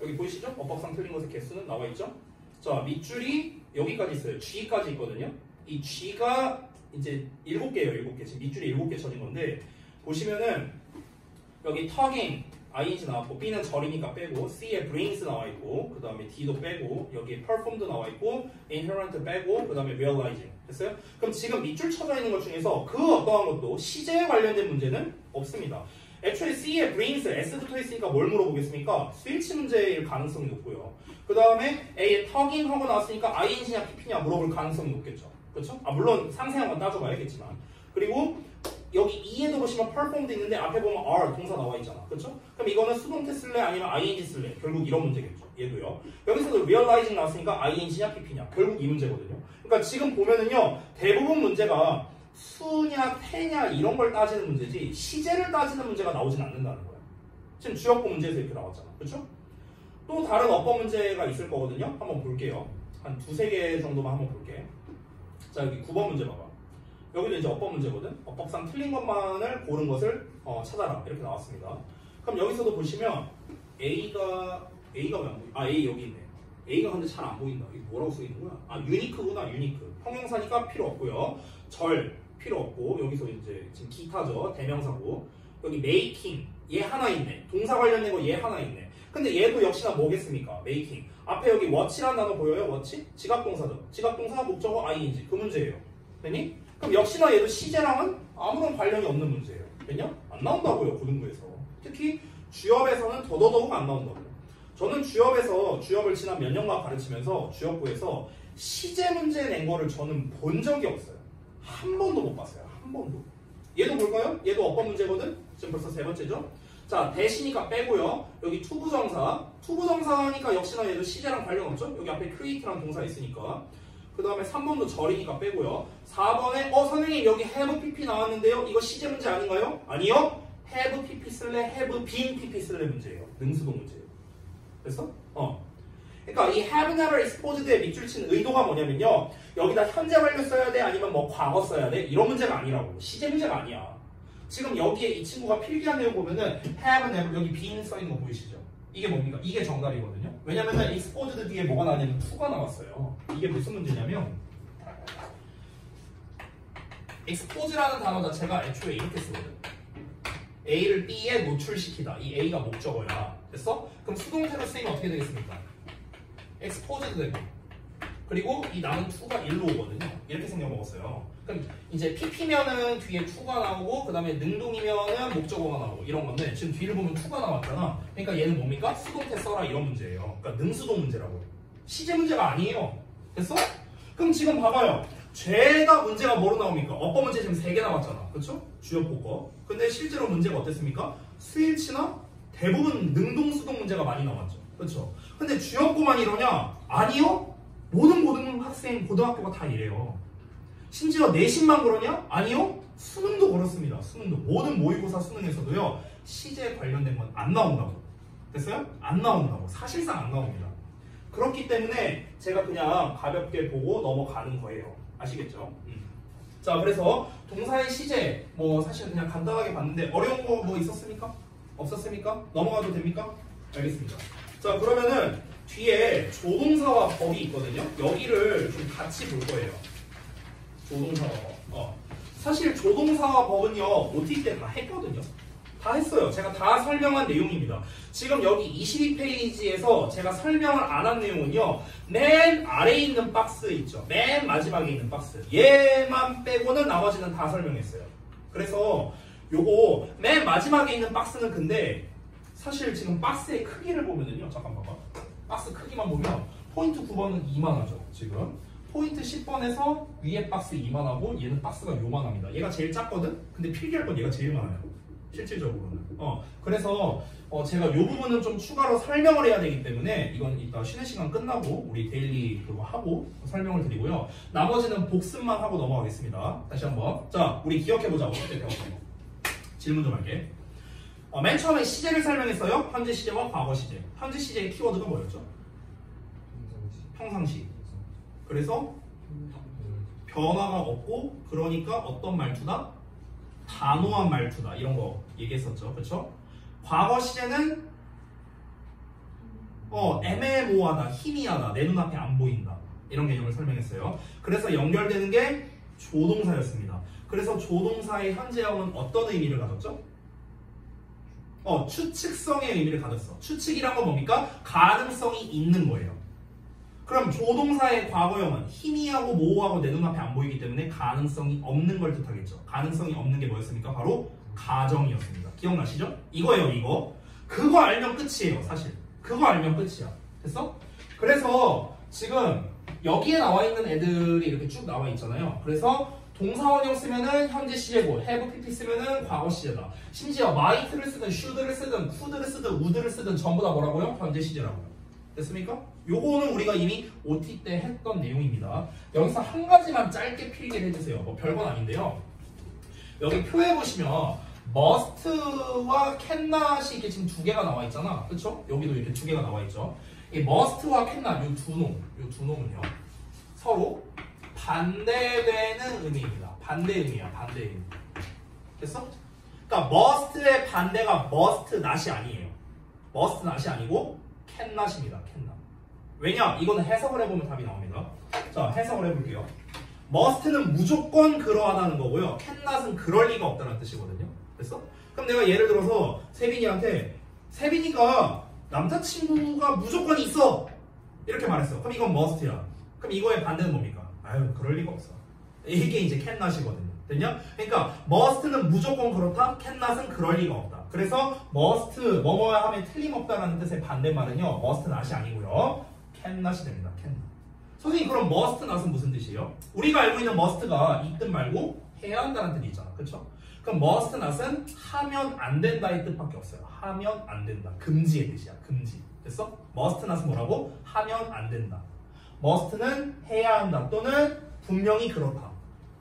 여기 보이시죠? 어법상 틀린 것의 개수는 나와 있죠? 자, 밑줄이 여기까지 있어요. G까지 있거든요. 이 G가 이제 7개예요. 7개. 지금 밑줄이 7개 쳐진 건데 보시면은 여기 tugging, ing 나왔고 B는 절이니까 빼고 C에 brings 나와 있고 그 다음에 D도 빼고 여기에 performed 나와 있고 inherent 빼고 그 다음에 realizing 됐어요? 그럼 지금 밑줄 쳐져 있는 것 중에서 그 어떠한 것도 시제에 관련된 문제는 없습니다. 애초에 C에 brings, S 붙어 있으니까 뭘 물어보겠습니까? 스위치 문제일 가능성이 높고요. 그 다음에 A에 tugging 하고 나왔으니까 ing냐 pp냐 물어볼 가능성이 높겠죠. 그렇죠? 물론 상세한 건 따져봐야겠지만. 그리고 여기 2에도 보시면 performed 있는데 앞에 보면 are 동사 나와 있잖아. 그렇죠? 그럼 이거는 수동태 쓸래 아니면 ing 쓸래? 결국 이런 문제겠죠. 얘도요. 여기서도 realizing 나왔으니까 ing냐 pp냐 결국 이 문제거든요. 그러니까 지금 보면은요. 대부분 문제가 수냐 태냐 이런 걸 따지는 문제지 시제를 따지는 문제가 나오진 않는다는 거예요. 지금 주역보 문제에서 이렇게 나왔잖아. 그렇죠? 또 다른 어법 문제가 있을 거거든요. 한번 볼게요. 한 두세 개 정도만 한번 볼게. 자, 여기 9번 문제 봐봐. 여기도 이제 어법 문제거든. 어법상 틀린 것만을 고른 것을 찾아라. 이렇게 나왔습니다. 그럼 여기서도 보시면 A가 왜 안 보이? A 여기 있네. A가 근데 잘 안 보인다. 이게 뭐라고 써 있는 거야? 유니크구나. 유니크. 형용사니까 필요 없고요. 절 필요 없고 여기서 이제 지금 기타죠. 대명사고. 여기 making 얘 하나 있네. 동사 관련된 거 얘 하나 있네. 근데 얘도 역시나 뭐겠습니까? making. 앞에 여기 what이라는 단어 보여요? what? 지각동사죠. 지각동사 목적어 ing. 그 문제예요. 됐니? 그럼 역시나 얘도 시제랑은 아무런 관련이 없는 문제예요. 됐냐? 안 나온다고요. 고등부에서. 특히 주협에서는 더더더욱 안 나온다고요. 저는 주협을 지난 몇 년간 가르치면서 주협부에서 시제 문제 낸 거를 저는 본 적이 없어요. 한 번도 못 봤어요. 한 번도. 얘도 볼까요? 얘도 어법 문제거든? 지금 벌써 세 번째죠? 자, 대시니까 빼고요. 여기 투부정사. 투부정사니까 역시나 얘도 시제랑 관련 없죠? 여기 앞에 create라는 동사 있으니까. 그 다음에 3번도 절이니까 빼고요. 4번에 선생님 여기 have pp 나왔는데요. 이거 시제 문제 아닌가요? 아니요. have pp 쓸래 have been pp 쓸래 문제예요. 능수동 문제예요. 됐어? 그러니까 이 have never exposed에 밑줄 친 의도가 뭐냐면요. 여기다 현재 완료 써야 돼? 아니면 뭐 과거 써야 돼? 이런 문제가 아니라고. 시제 문제가 아니야. 지금 여기에 이 친구가 필기한 내용 보면은 have never 여기 been 써있는 거 보이시죠? 이게 뭡니까? 이게 정답이거든요. 왜냐면은 exposed 뒤에 뭐가 나왔냐면 to가 나왔어요. 이게 무슨 문제냐면 expose라는 단어 자체가 애초에 이렇게 쓰거든. A를 B에 노출시키다. 이 A가 목적어야. 됐어? 그럼 수동태로 쓰이면 어떻게 되겠습니까? exposed 되고 그리고 이 남은 to가 일로 오거든요. 이렇게 생겨 먹었어요. 그럼 이제 PP면은 뒤에 to가 나오고 그 다음에 능동이면은 목적어가 나오고 이런 건데 지금 뒤를 보면 to가 나왔잖아. 그러니까 얘는 뭡니까? 수동태 써라 이런 문제예요. 그러니까 능수동 문제라고. 시제 문제가 아니에요. 됐어? 그럼 지금 봐봐요. 죄가 문제가 뭐로 나옵니까? 어법 문제 지금 3개 나왔잖아. 그렇죠? 주역보 거. 근데 실제로 문제가 어땠습니까? 스위치나 대부분 능동 수동 문제가 많이 나왔죠. 그렇죠? 근데 주역보만 이러냐? 아니요. 모든 학생 고등학교가 다 이래요. 심지어 내신만 그러냐? 아니요. 수능도 그렇습니다. 수능도. 모든 모의고사 수능에서도요. 시제 관련된 건 안 나온다고. 됐어요? 안 나온다고. 사실상 안 나옵니다. 그렇기 때문에 제가 그냥 가볍게 보고 넘어가는 거예요. 아시겠죠? 자, 그래서 동사의 시제 뭐 사실 그냥 간단하게 봤는데 어려운 거 뭐 있었습니까? 없었습니까? 넘어가도 됩니까? 알겠습니다. 자, 그러면은 뒤에 조동사와 법이 있거든요. 여기를 좀 같이 볼 거예요. 조동사와 법. 사실 조동사와 법은요, OT 때 다 했거든요. 다 했어요. 제가 다 설명한 내용입니다. 지금 여기 22페이지에서 제가 설명을 안 한 내용은요, 맨 아래에 있는 박스 있죠. 맨 마지막에 있는 박스. 얘만 빼고는 나머지는 다 설명했어요. 그래서 요거 맨 마지막에 있는 박스는 근데 사실 지금 박스의 크기를 보면은요, 잠깐 봐봐. 박스 크기만 보면 포인트 9번은 이만하죠. 지금 포인트 10번에서 위에 박스 이만하고 얘는 박스가 요만합니다. 얘가 제일 작거든? 근데 필기할 건 얘가 제일 많아요. 실질적으로는. 그래서 제가 요 부분은 좀 추가로 설명을 해야 되기 때문에 이건 이따 쉬는 시간 끝나고 우리 데일리 그거 하고 설명을 드리고요. 나머지는 복습만 하고 넘어가겠습니다. 다시 한번. 자, 우리 기억해보자. 어떻게 배웠어요? 질문 좀 할게. 맨 처음에 시제를 설명했어요. 현재 시제와 과거 시제. 현재 시제의 키워드가 뭐였죠? 평상시. 그래서 변화가 없고 그러니까 어떤 말투다? 단호한 말투다. 이런 거 얘기했었죠. 그렇죠? 과거 시제는 애매모호하다, 희미하다, 내 눈앞에 안 보인다. 이런 개념을 설명했어요. 그래서 연결되는 게 조동사였습니다. 그래서 조동사의 현재형은 어떤 의미를 가졌죠? 추측성의 의미를 가졌어. 추측이란 건 뭡니까? 가능성이 있는 거예요. 그럼 조동사의 과거형은 희미하고 모호하고 내 눈앞에 안 보이기 때문에 가능성이 없는 걸 뜻하겠죠. 가능성이 없는 게 뭐였습니까? 바로 가정이었습니다. 기억나시죠? 이거예요, 이거. 그거 알면 끝이에요, 사실. 그거 알면 끝이야. 됐어? 그래서 지금 여기에 나와 있는 애들이 이렇게 쭉 나와 있잖아요. 그래서 동사원형 쓰면은 현재 시제고, have pp 쓰면은 과거 시제다. 심지어 might를 쓰든 should를 쓰든 could를 쓰든 would를 쓰든 전부 다 뭐라고요? 현재 시제라고요. 됐습니까? 요거는 우리가 이미 OT 때 했던 내용입니다. 여기서 한 가지만 짧게 필기를 해주세요. 뭐 별건 아닌데요. 여기 표에 보시면 must와 cannot이 이렇게 지금 두 개가 나와 있잖아. 그렇죠? 여기도 이렇게 두 개가 나와 있죠. 이 must와 cannot 요 두 놈은요. 서로 반대되는 의미입니다. 반대 의미야. 반대 의미. 됐어? 그러니까 must의 반대가 must not이 아니에요. must not이 아니고 cannot입니다. cannot. 왜냐? 이거는 해석을 해보면 답이 나옵니다. 자, 해석을 해볼게요. must는 무조건 그러하다는 거고요. cannot은 그럴 리가 없다는 뜻이거든요. 됐어? 그럼 내가 예를 들어서 세빈이한테 세빈이가 남자친구가 무조건 있어! 이렇게 말했어. 그럼 이건 must야. 그럼 이거의 반대는 뭡니까? 아유, 그럴 리가 없어. 이게 이제 cannot이거든요. 됐냐? 그러니까 must는 무조건 그렇다, cannot은 그럴 리가 없다. 그래서 must, 뭐뭐야 하면 틀림없다라는 뜻의 반대말은요, must not이 아니고요, cannot이 됩니다. cannot. 선생님, 그럼 must not은 무슨 뜻이에요? 우리가 알고 있는 must가 이 뜻 말고 해야 한다는 뜻이 있잖아. 그쵸? 그럼 must not은 하면 안 된다의 뜻밖에 없어요. 하면 안 된다. 금지의 뜻이야. 금지. 됐어? must not은 뭐라고? 하면 안 된다. must는 해야 한다 또는 분명히 그렇다.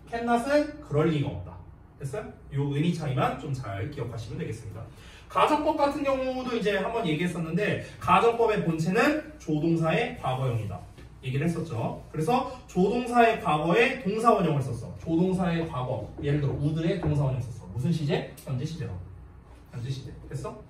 cannot은 그럴 리가 없다. 됐어요? 요 의미 차이만 좀 잘 기억하시면 되겠습니다. 가정법 같은 경우도 이제 한번 얘기했었는데 가정법의 본체는 조동사의 과거형이다. 얘기를 했었죠. 그래서 조동사의 과거에 동사원형을 썼어. 조동사의 과거. 예를 들어 would의 동사원형 썼어. 무슨 시제? 현재 시제라고. 현재 시제. 됐어?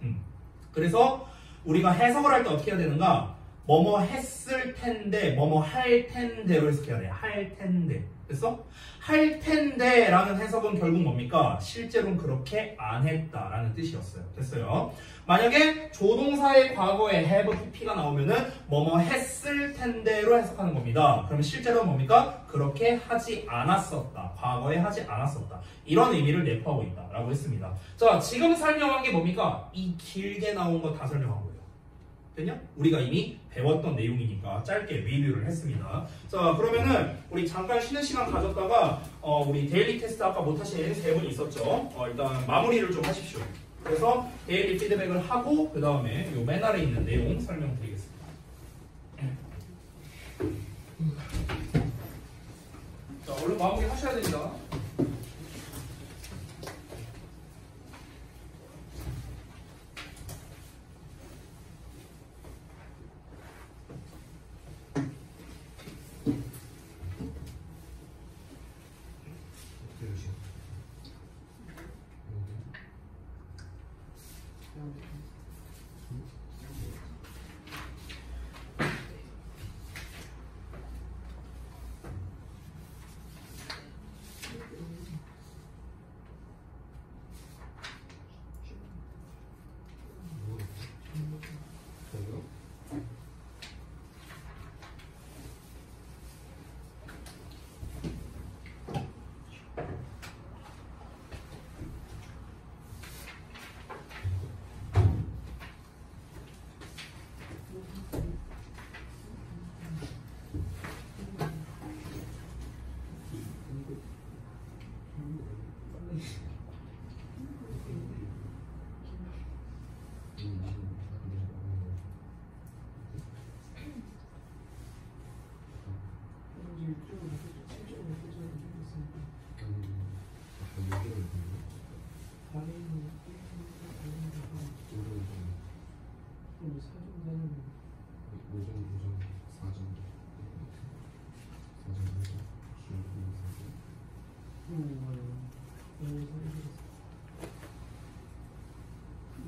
그래서 우리가 해석을 할 때 어떻게 해야 되는가? 뭐뭐 했을 텐데, 뭐뭐 할 텐데로 해석해야 돼. 할 텐데. 됐어? 할 텐데 라는 해석은 결국 뭡니까? 실제로는 그렇게 안 했다라는 뜻이었어요. 됐어요? 만약에 조동사의 과거에 have pp가 나오면은 뭐뭐 했을 텐데로 해석하는 겁니다. 그러면 실제로는 뭡니까? 그렇게 하지 않았었다. 과거에 하지 않았었다. 이런 의미를 내포하고 있다라고 했습니다. 자, 지금 설명한 게 뭡니까? 이 길게 나온 거 다 설명한 거예요. 됐냐? 우리가 이미 배웠던 내용이니까 짧게 리뷰를 했습니다. 자, 그러면은 우리 잠깐 쉬는 시간 가졌다가 우리 데일리 테스트 아까 못하신 세 분 있었죠? 일단 마무리를 좀 하십시오. 그래서 데일리 피드백을 하고 그 다음에 요 맨 아래 있는 내용 설명드리겠습니다. 자, 얼른 마무리 하셔야 됩니다.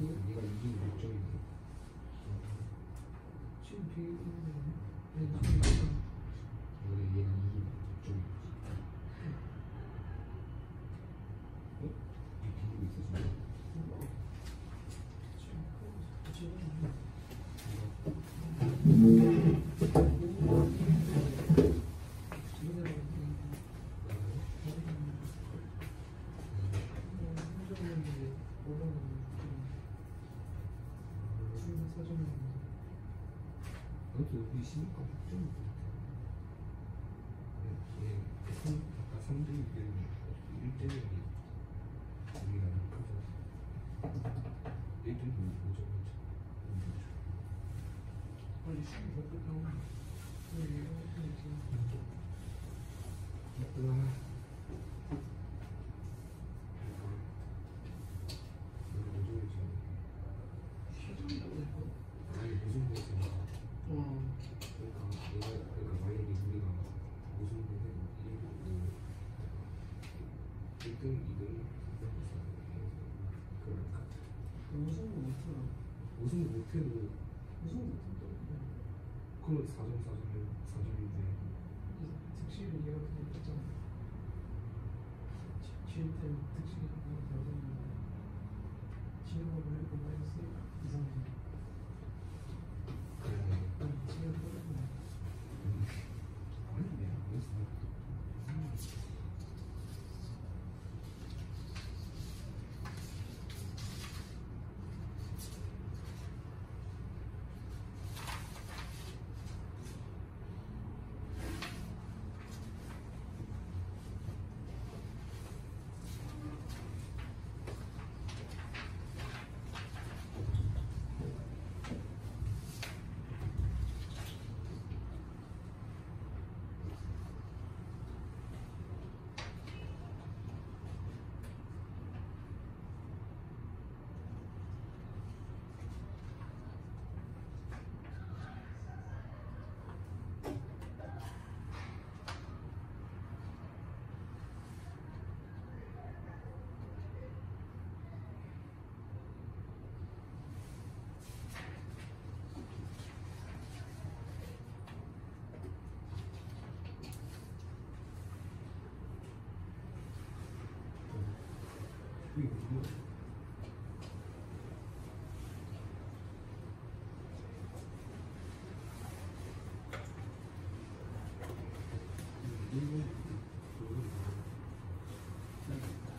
얘가 이긴 목적인데 지금 원래 얘가 이긴 목적이지. 어? 이 비디오 그것도 우리 시니까 걱정이 돼. 아까 3대 1대1이 우리가 높아서 1대1이 5점 빨리 시키가 끝나고 아니 무슨 거였어? 그러니까 만약에 우리가 무슨 거 해도 1등, 2등 그러니까 우승도 못해도 그럼 4점인데 득실이 얘가 그냥 있잖아. 질 때 득실이 그냥 4점인데 지는 거 보니까 마이너스 이상이지. 지는 거 보니까 아닌데 안 했어.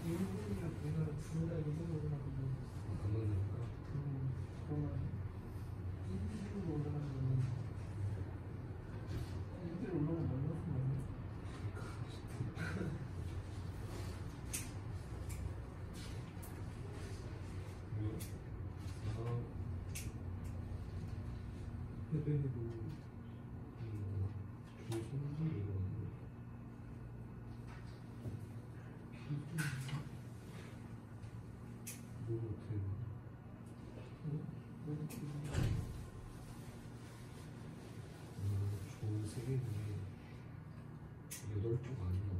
일본이랑 내가 둘다 일본으로 가거든. 그러면 1위로 올라가면 1위로 올라가면 만났으면 안 돼. 해변에도 조선지 이거는 조 3개 중에 8쪽 아니야.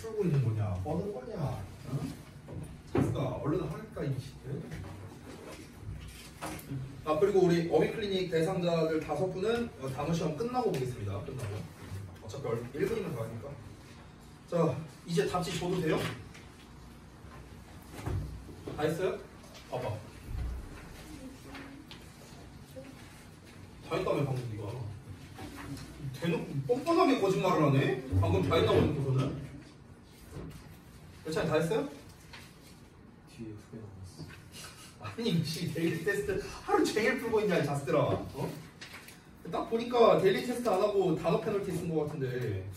풀고 있는 거냐? 뻗은 거냐? 어? 자스가 얼른 하니까 이 시대. 아 그리고 우리 어휘클리닉 대상자들 5분은 단어 시험 끝나고 보겠습니다. 끝나고. 어차피 1분이면 더 하니까. 자 이제 답지 줘도 돼요? 다 했어요? 봐봐. 다 했다며 방금 네가. 대놓고 뻔뻔하게 거짓말을 하네? 방금 다 했다고 해놓고서는. 여차는 다 했어요? 뒤에 2개 남았어. 아니 혹시 데일리 테스트 하루 종일 풀고 있냐 이 자스들아. 어? 딱 보니까 데일리 테스트 안 하고 단어 페널티 쓴 것 같은데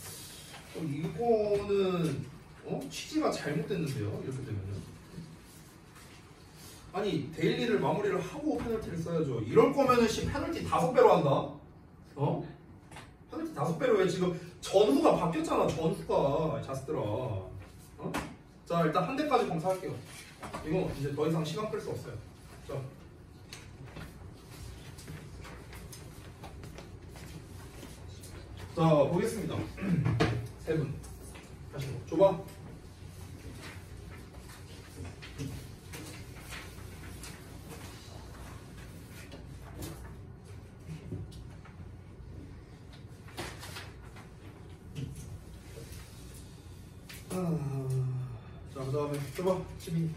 이거는 취지가 잘못됐는데요. 이렇게 되면은 아니 데일리를 마무리를 하고 페널티를 써야죠. 이럴 거면은 페널티 5배로 한다. 페널티 5배로 해. 지금 전후가 바뀌었잖아. 전후가 자스들아. 자 일단 한 대까지 검사할게요. 이거 이제 더 이상 시간 끌 수 없어요. 자 보겠습니다. 3분 하시고 줘봐. 자 그 다음에 줘봐. 12.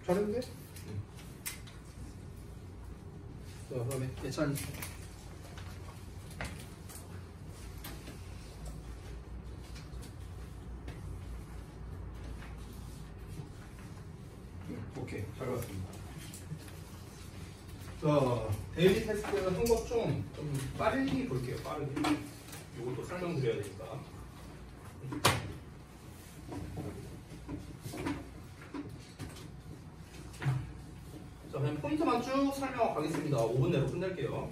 잘했는데? 자, 그 다음에 예찬. 오케이, 잘 봤습니다. 자, 데일리 테스트 한 것 좀 빨리 볼게요, 빠르게. 이것도 설명드려야 되니까. 자, 그냥 포인트만 쭉 설명하고 가겠습니다. 5분 내로 끝낼게요.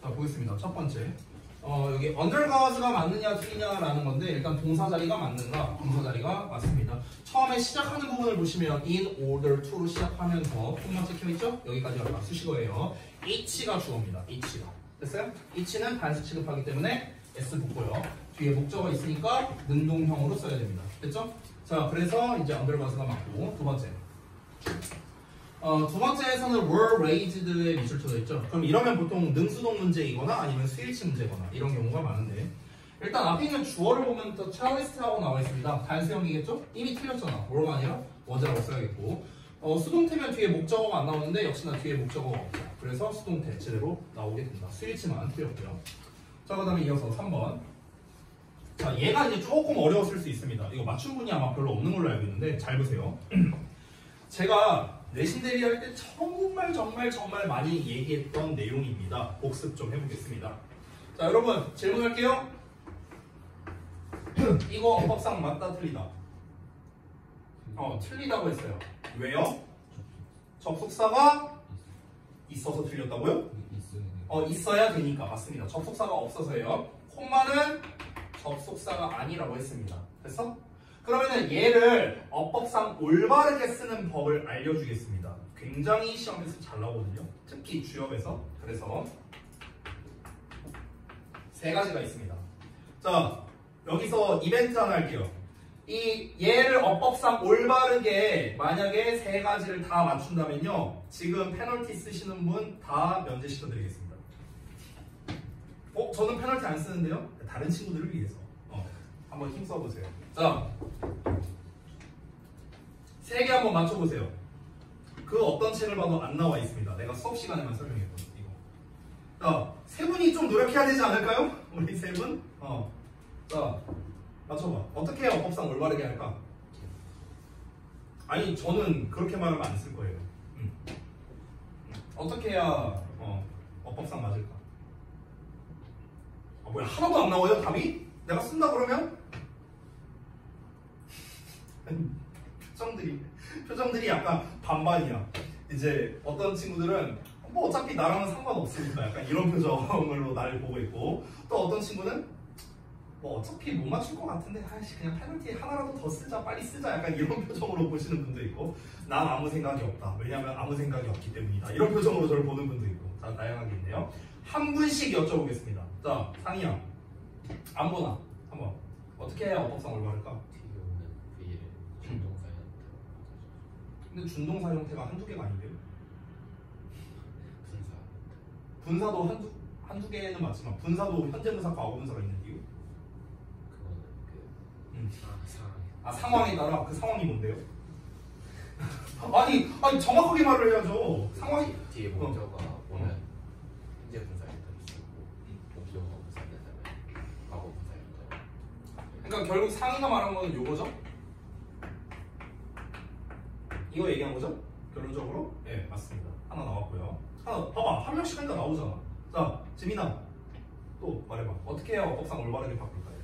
자, 보겠습니다. 첫 번째. 여기 under가즈가 맞느냐 틀리냐라는 건데 일단 동사 자리가 맞는가? 동사 자리가 맞습니다. 처음에 시작하는 부분을 보시면 in order to로 시작하면서 콤마 찍혀있죠? 여기까지가 다 수식어예요. each가 주어입니다. each가. 됐어요? each는 단수 취급하기 때문에 s 붙고요. 뒤에 목적어 있으니까 능동형으로 써야 됩니다. 됐죠? 자, 그래서 이제 under가즈가 맞고 두 번째. 두 번째에서는 were raised에 밑줄 쳐져 있죠. 그럼 이러면 보통 능수동 문제이거나 아니면 수일치 문제거나 이런 경우가 많은데 일단 앞에 있는 주어를 보면 또 charlist하고 나와 있습니다. 단수형이겠죠? 이미 틀렸잖아. 뭐가 아니라 was라고 써야겠고 수동태면 뒤에 목적어가 안 나오는데 역시나 뒤에 목적어가 없죠. 그래서 수동태 제대로 나오게 됩니다. 수일치만 틀렸고요. 자, 그 다음에 이어서 3번. 자, 얘가 이제 조금 어려웠을 수 있습니다. 이거 맞춤분이 아마 별로 없는 걸로 알고 있는데 잘 보세요. 제가 내신 대비할 때 정말 많이 얘기했던 내용입니다. 복습 좀 해보겠습니다. 자, 여러분 질문할게요. 이거 어법상 맞다 틀리다. 틀리다고 했어요. 왜요? 접속사가 있어서 틀렸다고요? 있어야 되니까. 맞습니다. 접속사가 없어서예요. 콤마는 접속사가 아니라고 했습니다. 됐어? 그러면은 얘를 어법상 올바르게 쓰는 법을 알려주겠습니다. 굉장히 시험에서 잘 나오거든요. 특히 주역에서. 그래서 세 가지가 있습니다. 자, 여기서 이벤트 하나 할게요. 이 얘를 어법상 올바르게 만약에 세 가지를 다 맞춘다면요, 지금 페널티 쓰시는 분 다 면제시켜드리겠습니다. 저는 페널티 안 쓰는데요? 다른 친구들을 위해서. 한번 힘 써보세요. 자, 세 개 한번 맞춰보세요. 그 어떤 책을 봐도 안 나와 있습니다. 내가 수업 시간에만 설명했거든요. 이거. 자, 세 분이 좀 노력해야 되지 않을까요? 우리 세 분? 자, 맞춰봐. 어떻게 해야 어법상 올바르게 할까? 아니, 저는 그렇게 말하면 안 쓸 거예요. 어떻게 해야 어법상 맞을까? 뭐야, 하나도 안 나와요, 답이? 내가 쓴다 그러면? 표정들이 약간 반반이야. 이제 어떤 친구들은 뭐 어차피 나랑은 상관없으니까 약간 이런 표정으로 나를 보고 있고, 또 어떤 친구는 뭐 어차피 못 맞출 것 같은데 그냥 페널티 하나라도 더 쓰자, 빨리 쓰자, 약간 이런 표정으로 보시는 분도 있고, 난 아무 생각이 없다, 왜냐면 아무 생각이 없기 때문이다, 이런 표정으로 저를 보는 분도 있고, 자, 다양하게 있네요. 한 분씩 여쭤보겠습니다. 자, 상희야, 안 보나? 한번 어떻게 해야 어법상 올바를까? 근데 준동사 형태가 한두 개가 아닌데요? 분사도 한두 개는 맞지만 분사도 현재분사, 과거분사가 있는데요? 상황에 따라. 그 상황이 뭔데요? 아니 정확하게 말을 해야죠. 상황이 뒤에 목적어가 오는 현재 분사에 따르고 목적어가 분사된다면 과거 분사에 따라. 그러니까 결국 상희가 말한 거는 요거죠? 이거 얘기한 거죠? 결론적으로? 네, 맞습니다. 하나 나왔고요. 하나 봐봐, 한 명씩 하니까 나오잖아. 자, 지민아, 또 말해봐. 어떻게 해야 어법상 올바르게 바꿀까요?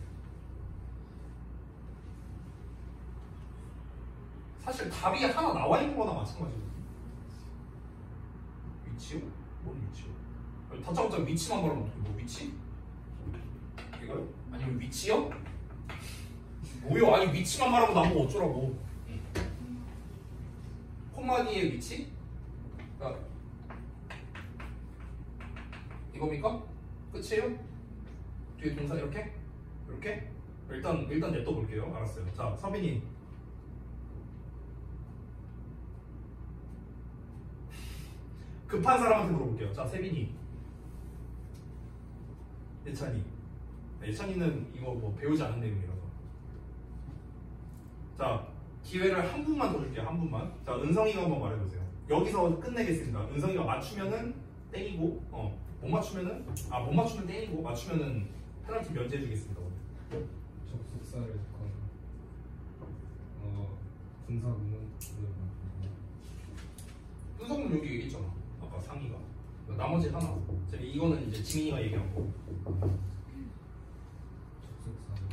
사실 답이 하나 나와 있는 거나 마찬가지거든요. 위치요? 뭔 위치요? 다짜고짜 위치만 말하면 어떡해? 뭐 위치? 이거요? 아니면 위치요? 뭐요? 아니 위치만 말하고 나보고 어쩌라고? 콤마디의 위치? 그러니까 이겁니까? 끝이에요? 뒤에 동사 이렇게? 이렇게? 일단 냅둬 볼게요. 알았어요. 자, 서빈이 급한 사람한테 물어볼게요. 자, 세빈이, 예찬이. 예찬이는 이거 뭐 배우지 않은 내용이라서. 자, 기회를 한 분만 더 줄게요. 한 분만. 자, 은성이가 한번 말해보세요. 여기서 끝내겠습니다. 은성이가 맞추면은 땡이고, 못 맞추면은, 못 맞추면 땡이고, 맞추면은 페널티 면제해주겠습니다. 접속사를 넣거나 분사구문을 은성은 여기 얘기했잖아. 아까 상의가. 나머지 하나. 이거는 이제 지민이가 얘기한 거. 접속사를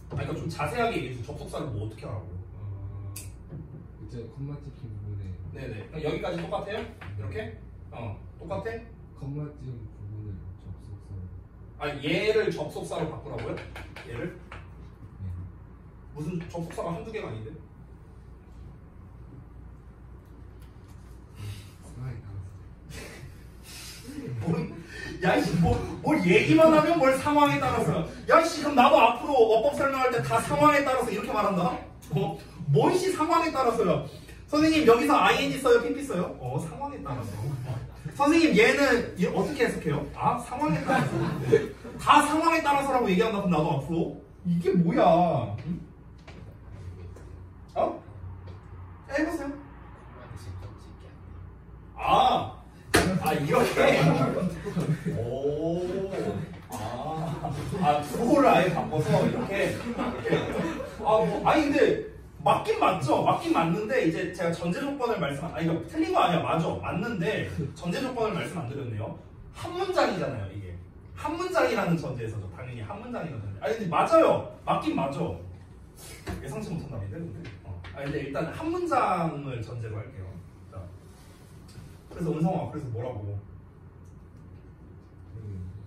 그러니까 좀 자세하게 얘기해줘. 접속사를 뭐 어떻게 하라고. 이제 콤마 찍힌 부분에 네네. 그럼 여기까지 똑같아요? 이렇게? 똑같아? 콤마 찍힌 부분을 접속사로 얘를 접속사로 바꾸라고요? 얘를? 네. 무슨 접속사가 한두 개가 아닌데? 상황에 따라서 야이씨, 뭘 얘기만 하면 뭘 상황에 따라서. 야이씨, 그럼 나도 앞으로 어법 설명할 때 다 상황에 따라서 이렇게 말한다? 뭔시 상황에 따라서요? 선생님 여기서 ing 써요? pp 써요? 상황에 따라서. 선생님 얘는 어떻게 해석해요? 상황에 따라서. 다 상황에 따라서라고 얘기한다. 그럼 나도 앞으로 이게 뭐야? 응? 해보세요. 이렇게. 구호를 아예 바꿔서 이렇게. 근데 맞긴 맞죠. 맞긴 맞는데 이제 제가 전제 조건을 이거 틀린 거 아니야. 맞아. 맞는데 전제 조건을 말씀 안 드렸네요. 한 문장이잖아요. 이게 한 문장이라는 전제에서죠. 당연히 한 문장이라는 전제. 근데 맞아요. 맞긴 맞아. 예상치 못한 답인데 근데. 근데 일단 한 문장을 전제로 할게요. 자, 그래서 은성아 그래서 뭐라고?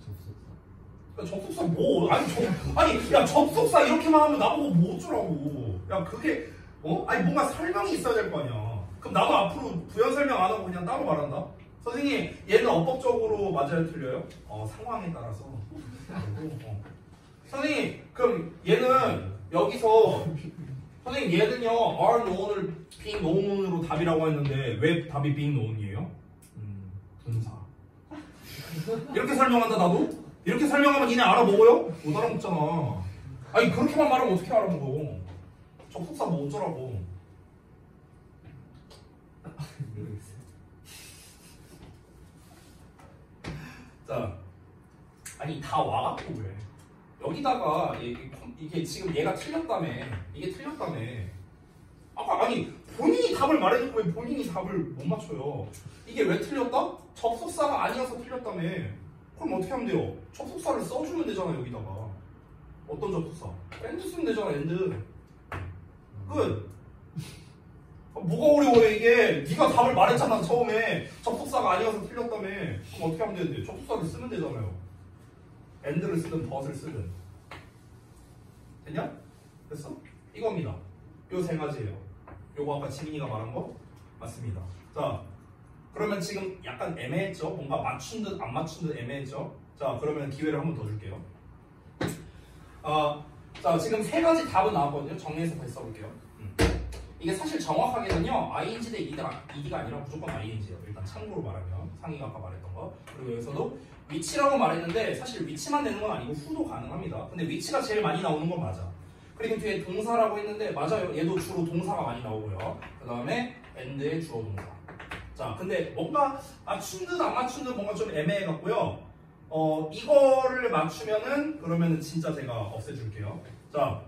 접속사. 그러니까 접속사 뭐? 아니 야 접속사 이렇게만 하면 나보고 뭐 어쩌라고? 야 그게 아니 뭔가 설명이 있어야 될 거 아니야. 그럼 나도 앞으로 부연 설명 안 하고 그냥 따로 말한다. 선생님 얘는 어법적으로 맞아요 틀려요? 상황에 따라서. 선생님 그럼 얘는 여기서 선생님 얘는요 are known을 being known으로 답이라고 했는데 왜 답이 being known이에요? 분사. 이렇게 설명한다 나도? 이렇게 설명하면 니네 알아먹어요? 못 알아먹잖아. 아니 그렇게만 말하면 어떻게 알아먹어? 접속사 뭐 어쩌라고? 모르겠어요. 자, 아니 다 와갖고 왜? 여기다가 이게 지금 얘가 틀렸다며. 이게 틀렸다며. 아까 아니 본인이 답을 말해놓고 왜 본인이 답을 못 맞춰요? 이게 왜 틀렸다? 접속사가 아니어서 틀렸다며. 그럼 어떻게 하면 돼요? 접속사를 써주면 되잖아 여기다가. 어떤 접속사? 엔드 쓰면 되잖아 엔드. 끝. 뭐가 어려워요 이게? 네가 답을 말했잖아 처음에. 접속사가 아니어서 틀렸다며. 그럼 어떻게 하면 되는데? 접속사를 쓰면 되잖아요. 엔드를 쓰든 덧을 쓰든. 됐냐? 됐어? 이겁니다. 요 세 가지예요. 요거 아까 지민이가 말한 거 맞습니다. 자, 그러면 지금 약간 애매했죠? 뭔가 맞춘 듯 안 맞춘 듯 애매했죠? 자, 그러면 기회를 한 번 더 줄게요. 자, 지금 세 가지 답은 나왔거든요. 정리해서 다시 써볼게요. 이게 사실 정확하게는요, ing 대 ed가 아니라 무조건 ing예요. 일단 참고로 말하면 상희가 아까 말했던 거. 그리고 여기서도 위치라고 말했는데 사실 위치만 되는 건 아니고 후도 가능합니다. 근데 위치가 제일 많이 나오는 건 맞아. 그리고 뒤에 동사라고 했는데 맞아요. 얘도 주로 동사가 많이 나오고요. 그 다음에 and의 주어 동사. 자, 근데 뭔가 맞춘 듯 안 맞춘 듯 뭔가 좀 애매해갖고요. 이거를 맞추면은 그러면은 진짜 제가 없애줄게요. 자,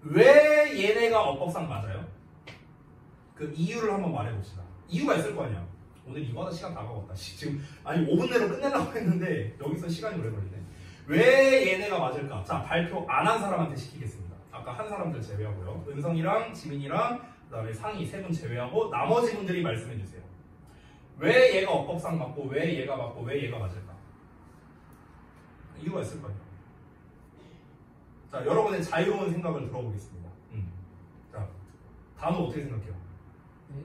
왜 얘네가 어법상 맞아요? 그 이유를 한번 말해봅시다. 이유가 있을 거 아니야. 오늘 이거 하다 시간 다 가겠다. 지금 아니 5분 내로 끝내려고 했는데 여기서 시간이 오래 걸리네. 왜 얘네가 맞을까? 자, 발표 안 한 사람한테 시키겠습니다. 아까 한 사람들 제외하고요. 은성이랑 지민이랑 그다음에 상희 세 분 제외하고 나머지 분들이 말씀해 주세요. 왜 얘가 어법상 맞고 왜 얘가 맞고 왜 얘가 맞을까? 이유가 있을 거 아니야. 자, 여러분의 자유로운 생각을 들어보겠습니다. 자, 다음은 어떻게 생각해요? 네?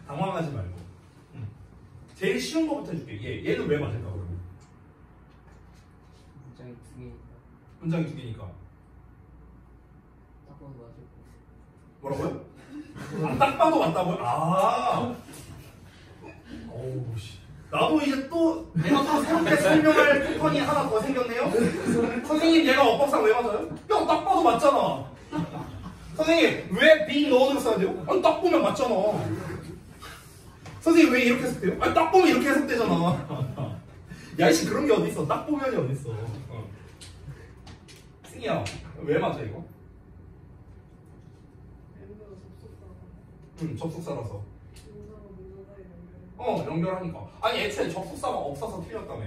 당황하지 말고. 제일 쉬운 거부터 해줄게. 얘는 왜 맞을까 그러면? 문장이 두 개니까 문장이 두 개니까. 딱 봐도 맞을 뭐라고요? 딱 봐도 맞다고요? 어우 씨. 나도 이제 또 내가 또 새롭게 설명할 패턴이 하나 더 생겼네요. 선생님 얘가 어법상 왜 맞아요? 야, 딱 봐도 맞잖아. 선생님 왜 being known으로 써야 돼요? 아니 딱 보면 맞잖아. 선생님 왜 이렇게 해석돼요? 아니 딱 보면 이렇게 해석되잖아. 야이씨 그런 게 어딨어. 딱 보면이 어딨어. 승희야 왜 맞아 이거? 접속사라서. 연결하니까. 아니 애초에 접속사가 없어서 틀렸다며.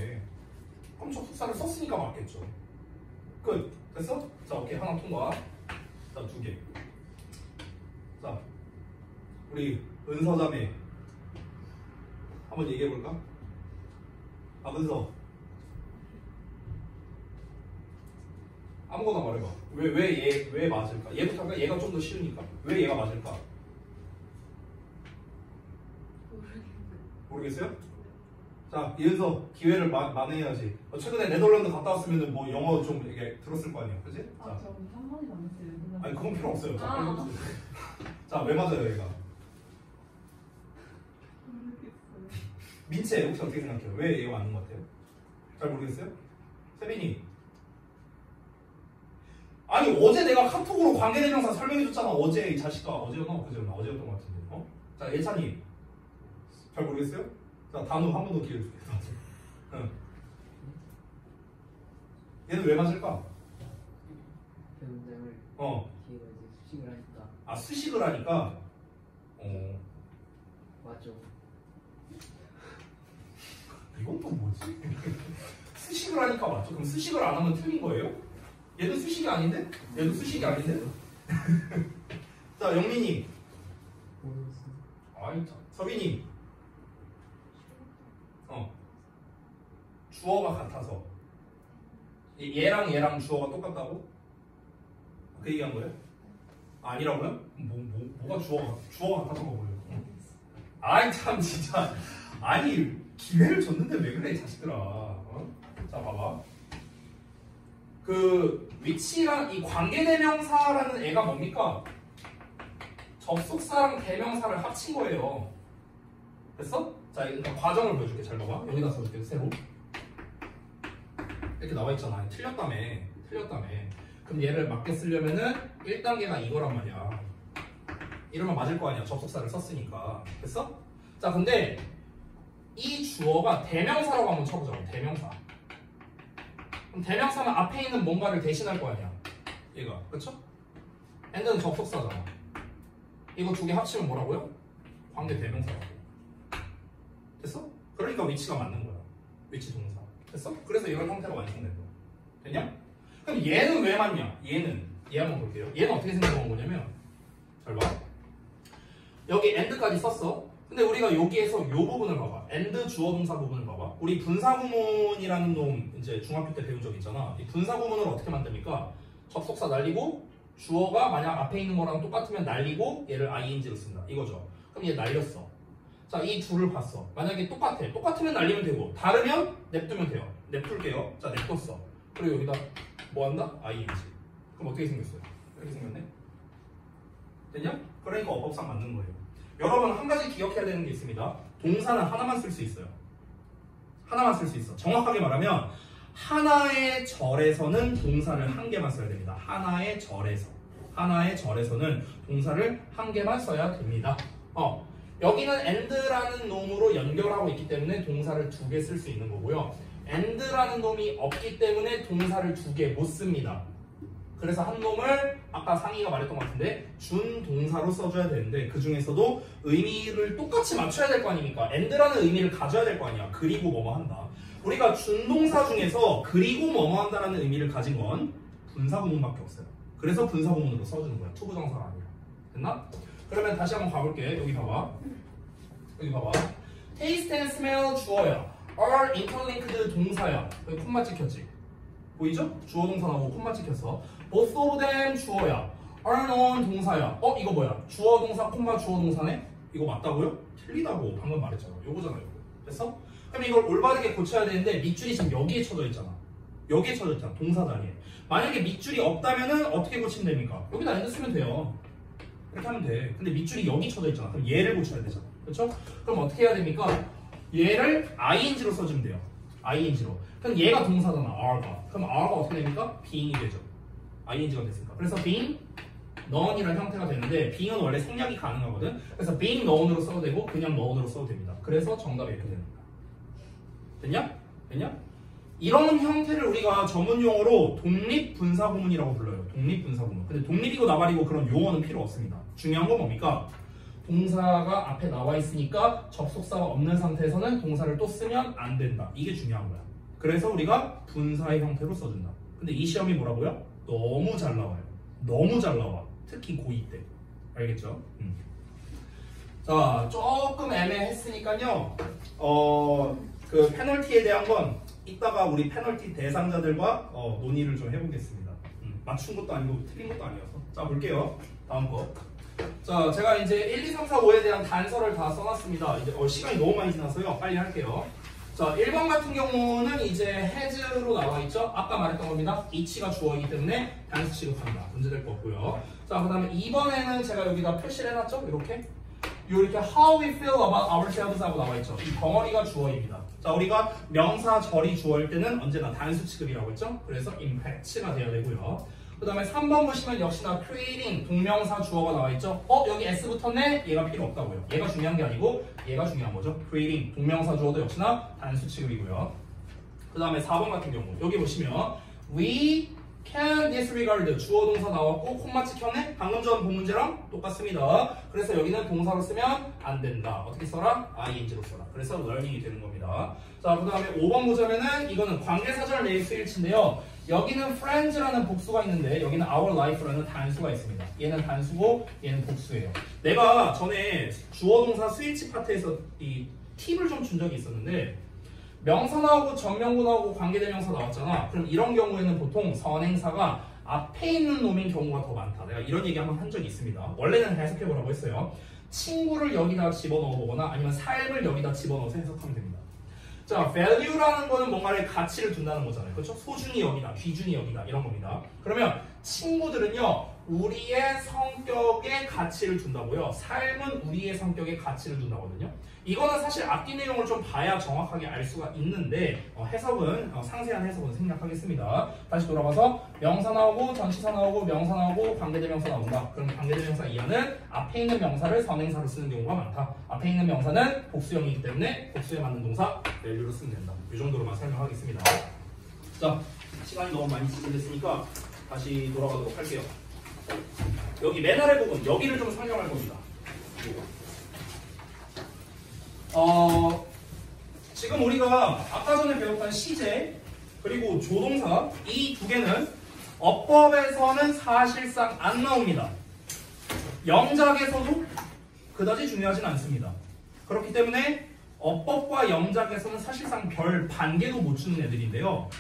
그럼 접속사를 썼으니까 맞겠죠. 끝. 됐어? 자, 오케이. 하나 통과. 자, 두 개. 자, 우리 은서자매 한번 얘기해볼까? 은서 아무거나 말해봐. 왜 맞을까? 얘부터 할까? 얘가 좀 더 쉬우니까. 왜 얘가 맞을까? 모르겠어요? 자, 이은서 기회를 만회해야지. 최근에 네덜란드 갔다 왔으면 뭐 영어 좀 이게 들었을 거 아니야, 그지? 자, 저 한 번도 안 했어요. 아니 그건 필요 없어요. 자, 빨리 해보세요. 자, 왜 맞아요, 얘가? 모르겠어요. 민채 혹시 어떻게 생각해요? 왜 얘가 맞는 것 같아요? 잘 모르겠어요? 세빈이. 아니 어제 내가 카톡으로 관계대명사 설명해줬잖아. 어제 이 자식아. 어제였나? 그제였나? 어제였던 것 같은데. 자, 예찬이. 잘 모르겠어요? 자, 단어 한 번 더 기회 줄게. 응. 얘는 왜 맞을까? 그 문장을 기회가 이제 수식을 하니까 수식을 하니까. 맞죠. 이건 또 뭐지? 수식을 하니까 맞죠? 그럼 수식을 안 하면 틀린 거예요? 얘도 수식이 아닌데? 얘도 수식이 아닌데? 자, 영민이. 모르겠어요. 아이, 서빈이. 주어가 같아서. 얘랑 얘랑 주어가 똑같다고? 그 얘기한 거예요? 아니라고요? 뭐가 주어가 같아서 뭐예요? 아이, 참, 진짜. 아니, 기회를 줬는데 왜 그래, 이 자식들아. 자, 봐봐. 그, 위치랑 이 관계대명사라는 애가 뭡니까? 접속사랑 대명사를 합친 거예요. 됐어? 자, 그러니까 과정을 보여줄게. 잘 봐봐. 여기다 써줄게. 새로. 이렇게 나와 있잖아. 틀렸다며. 그럼 얘를 맞게 쓰려면은 1단계가 이거란 말이야. 이러면 맞을 거 아니야. 접속사를 썼으니까. 됐어? 자, 근데 이 주어가 대명사라고 한번 쳐보자고. 대명사. 그럼 대명사는 앞에 있는 뭔가를 대신할 거 아니야. 얘가. 그쵸? and는 접속사잖아. 이거 두 개 합치면 뭐라고요? 관계 대명사라고. 됐어? 그러니까 위치가 맞는 거야. 위치 동사. 됐어? 그래서 이런 형태로 완성된 거야. 됐냐? 그럼 얘는 왜 맞냐? 얘 한번 볼게요. 얘는 어떻게 생각한 거냐면, 잘 봐. 여기 and까지 썼어. 근데 우리가 여기에서 요 부분을 봐봐. and 주어 동사 부분을 봐봐. 우리 분사구문이라는 놈 이제 중학교 때 배운 적 있잖아. 이 분사구문을 어떻게 만듭니까? 접속사 날리고 주어가 만약 앞에 있는 거랑 똑같으면 날리고 얘를 ing로 쓴다. 이거죠. 그럼 얘 날렸어. 자, 이 둘을 봤어. 만약에 똑같으면 날리면 되고 다르면 냅두면 돼요. 냅둘게요. 자, 냅뒀어. 그리고 여기다 뭐 한다? ing. 그럼 어떻게 생겼어요? 이렇게 생겼네. 됐냐? 그러니까 어법상 맞는 거예요. 여러분 한 가지 기억해야 되는 게 있습니다. 동사는 하나만 쓸 수 있어요. 하나만 쓸 수 있어. 정확하게 말하면 하나의 절에서는 동사를 한 개만 써야 됩니다. 하나의 절에서는 동사를 한 개만 써야 됩니다. 여기는 and라는 놈으로 연결하고 있기 때문에 동사를 두 개 쓸 수 있는 거고요. and라는 놈이 없기 때문에 동사를 두 개 못 씁니다. 그래서 한 놈을 아까 상희가 말했던 것 같은데 준동사로 써줘야 되는데 그 중에서도 의미를 똑같이 맞춰야 될 거 아닙니까? and라는 의미를 가져야 될 거 아니야. 그리고 뭐뭐 한다. 우리가 준동사 중에서 그리고 뭐뭐 한다라는 의미를 가진 건 분사구문밖에 없어요. 그래서 분사구문으로 써주는 거야. 투부정사가 아니라. 됐나? 그러면 다시 한번 가볼게. 여기 봐봐. taste and smell 주어야. are interlinked 동사야. 여기 콤마 찍혔지? 보이죠? 주어 동사 나오고 콤마 찍혔어. both of them 주어야. are known 동사야. 이거 뭐야? 주어 동사 콤마 주어 동사네? 이거 맞다고요? 틀리다고 방금 말했잖아. 요거잖아, 요거. 됐어? 그럼 이걸 올바르게 고쳐야 되는데 밑줄이 지금 여기에 쳐져 있잖아. 동사 단위에. 만약에 밑줄이 없다면은 어떻게 고치면 됩니까? 여기다 end 쓰면 돼요. 이렇게 하면 돼. 근데 밑줄이 여기 쳐져 있잖아. 그럼 얘를 고쳐야 되잖아. 그렇죠? 그럼 어떻게 해야 됩니까? 얘를 ing로 써주면 돼요. ing로. 그럼 얘가 동사잖아. are가. 그럼 are가 어떻게 됩니까? being이 되죠. ing가 됐으니까. 그래서 being known이라는 형태가 되는데 being은 원래 생략이 가능하거든. 그래서 being known으로 써도 되고 그냥 known으로 써도 됩니다. 그래서 정답이 이렇게 되는 거야. 됐냐? 이런 형태를 우리가 전문용어로 독립분사구문이라고 불러요. 독립분사구문. 근데 독립이고 나발이고 그런 용어는 필요 없습니다. 중요한 건 뭡니까? 동사가 앞에 나와 있으니까 접속사가 없는 상태에서는 동사를 또 쓰면 안 된다. 이게 중요한 거야. 그래서 우리가 분사의 형태로 써준다. 근데 이 시험이 뭐라고요? 너무 잘 나와요. 너무 잘 나와. 특히 고2 때. 알겠죠? 자, 조금 애매했으니까요. 그 페널티에 대한 건 이따가 우리 페널티 대상자들과 논의를 좀 해보겠습니다. 맞춘 것도 아니고 틀린 것도 아니어서. 자, 볼게요. 다음 거. 자, 제가 이제 1, 2, 3, 4, 5에 대한 단서를 다 써놨습니다. 이제 시간이 너무 많이 지나서요. 빨리 할게요. 자, 1번 같은 경우는 이제 has로 나와 있죠. 아까 말했던 겁니다. each가 주어이기 때문에 단수 취급한다. 문제될 거 없고요. 자, 그 다음에 2번에는 제가 여기다 표시를 해놨죠. 이렇게 how we feel about ourselves 하고 나와 있죠. 이 덩어리가 주어입니다. 자, 우리가 명사 절이 주어일 때는 언제나 단수 취급이라고 했죠. 그래서 impact가 돼야 되고요. 그 다음에 3번 보시면 역시나 creating 동명사 주어가 나와 있죠. 여기 s 붙었네? 얘가 필요 없다고요. 얘가 중요한 게 아니고 얘가 중요한 거죠. creating 동명사 주어도 역시나 단수 취급이고요. 그 다음에 4번 같은 경우 여기 보시면 we can disregard 주어 동사 나왔고 콤마 찍혔네? 방금 전 본 문제랑 똑같습니다. 그래서 여기는 동사로 쓰면 안 된다. 어떻게 써라? ing로 써라. 그래서 learning이 되는 겁니다. 자, 그 다음에 5번 보자면은 이거는 관계사절 내일 수일치인데요. 여기는 friends라는 복수가 있는데 여기는 our life라는 단수가 있습니다. 얘는 단수고 얘는 복수예요. 내가 전에 주어동사 스위치 파트에서 이 팁을 좀 준 적이 있었는데 명사 나오고 정명구 나오고 관계대명사 나왔잖아. 그럼 이런 경우에는 보통 선행사가 앞에 있는 놈인 경우가 더 많다. 내가 이런 얘기 한번 한 적이 있습니다. 원래는 해석해보라고 했어요. 친구를 여기다 집어넣어 보거나 아니면 삶을 여기다 집어넣어서 해석하면 됩니다. 자, value라는 거는 뭔가를 가치를 둔다는 거잖아요. 그렇죠? 소중히 여기다, 귀중히 여기다 이런 겁니다. 그러면 친구들은요, 우리의 성격에 가치를 둔다고요. 삶은 우리의 성격에 가치를 둔다거든요. 이거는 사실 앞뒤 내용을 좀 봐야 정확하게 알 수가 있는데 해석은 상세한 해석은 생략하겠습니다. 다시 돌아가서 명사 나오고 전치사 나오고 명사 나오고 관계대명사 나온다. 그럼 관계대명사 이하는 앞에 있는 명사를 선행사로 쓰는 경우가 많다. 앞에 있는 명사는 복수형이기 때문에 복수에 맞는 동사 value로 쓰면 된다. 이 정도로만 설명하겠습니다. 자, 시간이 너무 많이 지체됐으니까 다시 돌아가도록 할게요. 여기 맨 아래 부분 여기를 좀 설명할 겁니다. 지금 우리가 아까 전에 배웠던 시제 그리고 조동사 이 두 개는 어법에서는 사실상 안 나옵니다. 영작에서도 그다지 중요하진 않습니다. 그렇기 때문에 어법과 영작에서는 사실상 별 반개도 못 주는 애들인데요.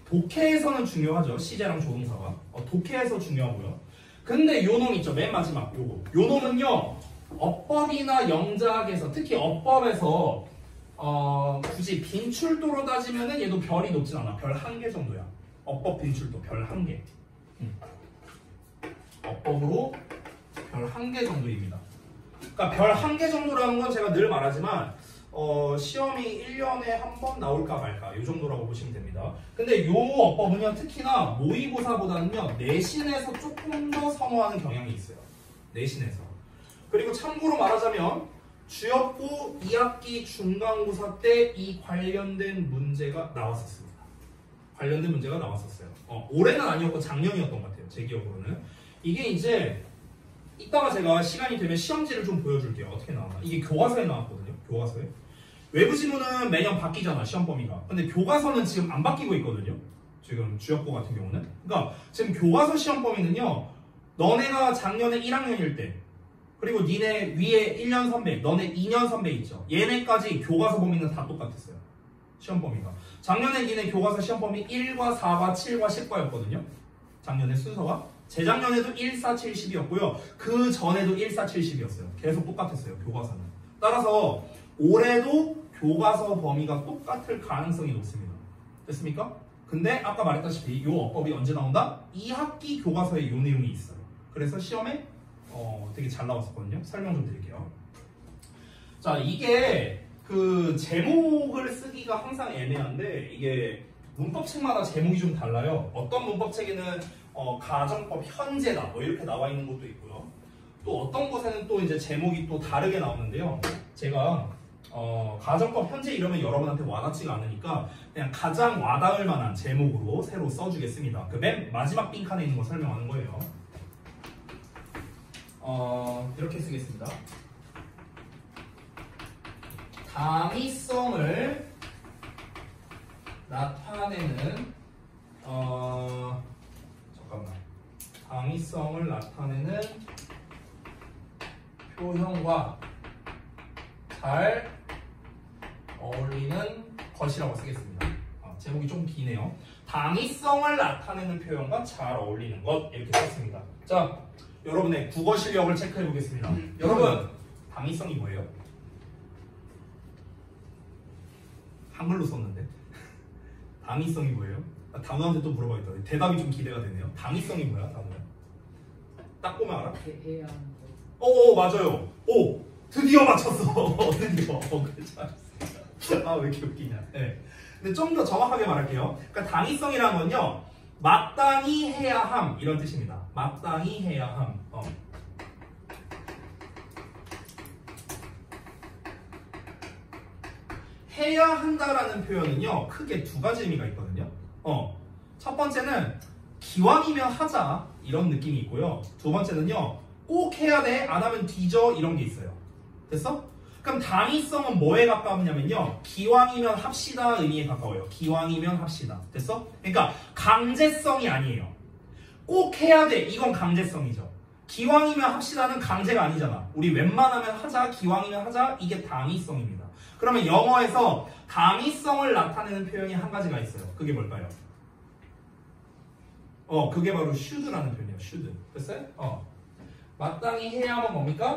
독해에서는 중요하죠. 시제랑 조동사가. 독해에서 중요하고요. 근데 요 놈 있죠. 맨 마지막 요거. 요 놈은요. 어법이나 영작에서 특히 어법에서 굳이 빈출도로 따지면은 얘도 별이 높진 않아. 별 1개 정도야. 어법 빈출도 별 1개. 어법으로 별 1개 정도입니다. 그러니까 별 1개 정도라는 건 제가 늘 말하지만 시험이 1년에 한 번 나올까 말까 이 정도라고 보시면 됩니다. 근데 요 어법은요 특히나 모의고사보다는요 내신에서 조금 더 선호하는 경향이 있어요. 내신에서. 그리고 참고로 말하자면 주역고 2학기 중간고사 때 이 관련된 문제가 나왔었습니다. 관련된 문제가 나왔었어요. 올해는 아니었고 작년이었던 것 같아요. 제 기억으로는. 이게 이제 이따가 제가 시간이 되면 시험지를 좀 보여줄게요. 어떻게 나왔나. 이게 교과서에 나왔거든요. 교과서에. 외부 지문은 매년 바뀌잖아. 시험 범위가. 근데 교과서는 지금 안 바뀌고 있거든요. 지금 주역고 같은 경우는. 그러니까 지금 교과서 시험 범위는요. 너네가 작년에 1학년일 때 그리고 니네 위에 1년 선배, 너네 2년 선배 있죠. 얘네까지 교과서 범위는 다 똑같았어요. 시험 범위가. 작년에 니네 교과서 시험 범위 1과 4과 7과 10과였거든요. 작년에 순서가. 재작년에도 1, 4, 7, 10이었고요. 그 전에도 1, 4, 7, 10이었어요. 계속 똑같았어요. 교과서는. 따라서 올해도 교과서 범위가 똑같을 가능성이 높습니다. 됐습니까? 근데 아까 말했다시피 이 어법이 언제 나온다? 2학기 교과서에 이 내용이 있어요. 그래서 시험에 되게 잘 나왔었거든요. 설명 좀 드릴게요. 자, 이게 그 제목을 쓰기가 항상 애매한데 이게 문법책마다 제목이 좀 달라요. 어떤 문법책에는 가정법 현재다 뭐 이렇게 나와 있는 것도 있고요. 또 어떤 곳에는 또 이제 제목이 또 다르게 나오는데요. 제가 가정법 현재 이러면 여러분한테 와닿지가 않으니까 그냥 가장 와닿을 만한 제목으로 새로 써주겠습니다. 그 맨 마지막 빈칸에 있는 거 설명하는 거예요. 이렇게 쓰겠습니다. 당위성을 나타내는 당위성을 나타내는 표현과 잘 어울리는 것이라고 쓰겠습니다. 제목이 좀 기네요. 당위성을 나타내는 표현과 잘 어울리는 것 이렇게 썼습니다. 자, 여러분의 국어 실력을 체크해 보겠습니다. 여러분, 당위성이 뭐예요? 한글로 썼는데 당위성이 뭐예요? 단우한테 또 물어봐야겠다. 대답이 좀 기대가 되네요. 당위성이 뭐야, 단우야? 딱 보면 알아? 해야 하는 거. 맞아요. 드디어 맞췄어. 드디어. 그래, 잘했어. 왜 이렇게 웃기냐. 네. 근데 좀 더 정확하게 말할게요. 그러니까 당위성이라는 건요, 마땅히 해야 함 이런 뜻입니다. 마땅히 해야 함. 해야 한다라는 표현은요 크게 두 가지 의미가 있거든요. 첫 번째는 기왕이면 하자 이런 느낌이 있고요. 두 번째는요 꼭 해야 돼, 안 하면 뒤져 이런 게 있어요. 됐어? 그러니까 그럼 당위성은 뭐에 가까우냐면요. 기왕이면 합시다 의미에 가까워요. 기왕이면 합시다. 됐어? 그러니까 강제성이 아니에요. 꼭 해야 돼. 이건 강제성이죠. 기왕이면 합시다는 강제가 아니잖아. 우리 웬만하면 하자, 기왕이면 하자. 이게 당위성입니다. 그러면 영어에서 당위성을 나타내는 표현이 한 가지가 있어요. 그게 뭘까요? 그게 바로 should라는 표현이에요. should. 됐어요? 마땅히 해야만 뭡니까?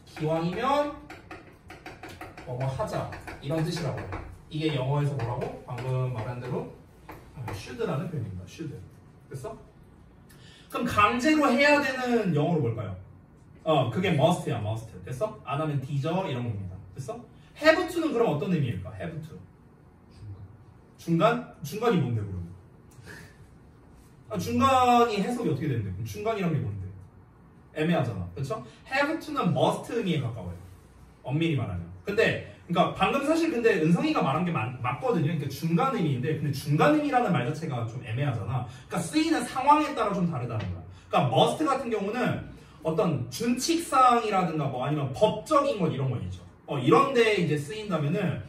기왕이면 뭐 하자. 이런 뜻이라고 해요. 이게 영어에서 뭐라고? 방금 말한 대로 should라는 표현입니다. should. 됐어? 그럼 강제로 해야 되는 영어로 뭘까요? 그게 must야, must. 됐어? 안 하면 뒤져 이런 겁니다. 됐어? have to는 그럼 어떤 의미일까? have to. 중간? 중간이 뭔데 그럼? 중간이 해석이 어떻게 되는데? 그럼 중간이란 게 뭔데? 애매하잖아. 그렇죠? have to는 must 의미에 가까워요. 엄밀히 말하면. 근데 그러니까 방금 사실 근데 은성이가 말한 게 맞거든요. 그러니까 중간 의미인데 근데 중간 의미라는 말 자체가 좀 애매하잖아. 그러니까 쓰이는 상황에 따라 좀 다르다는 거야. 그러니까 must 같은 경우는 어떤 준칙사항이라든가 뭐 아니면 법적인 것 이런 건 있죠. 이런 데 이제 쓰인다면은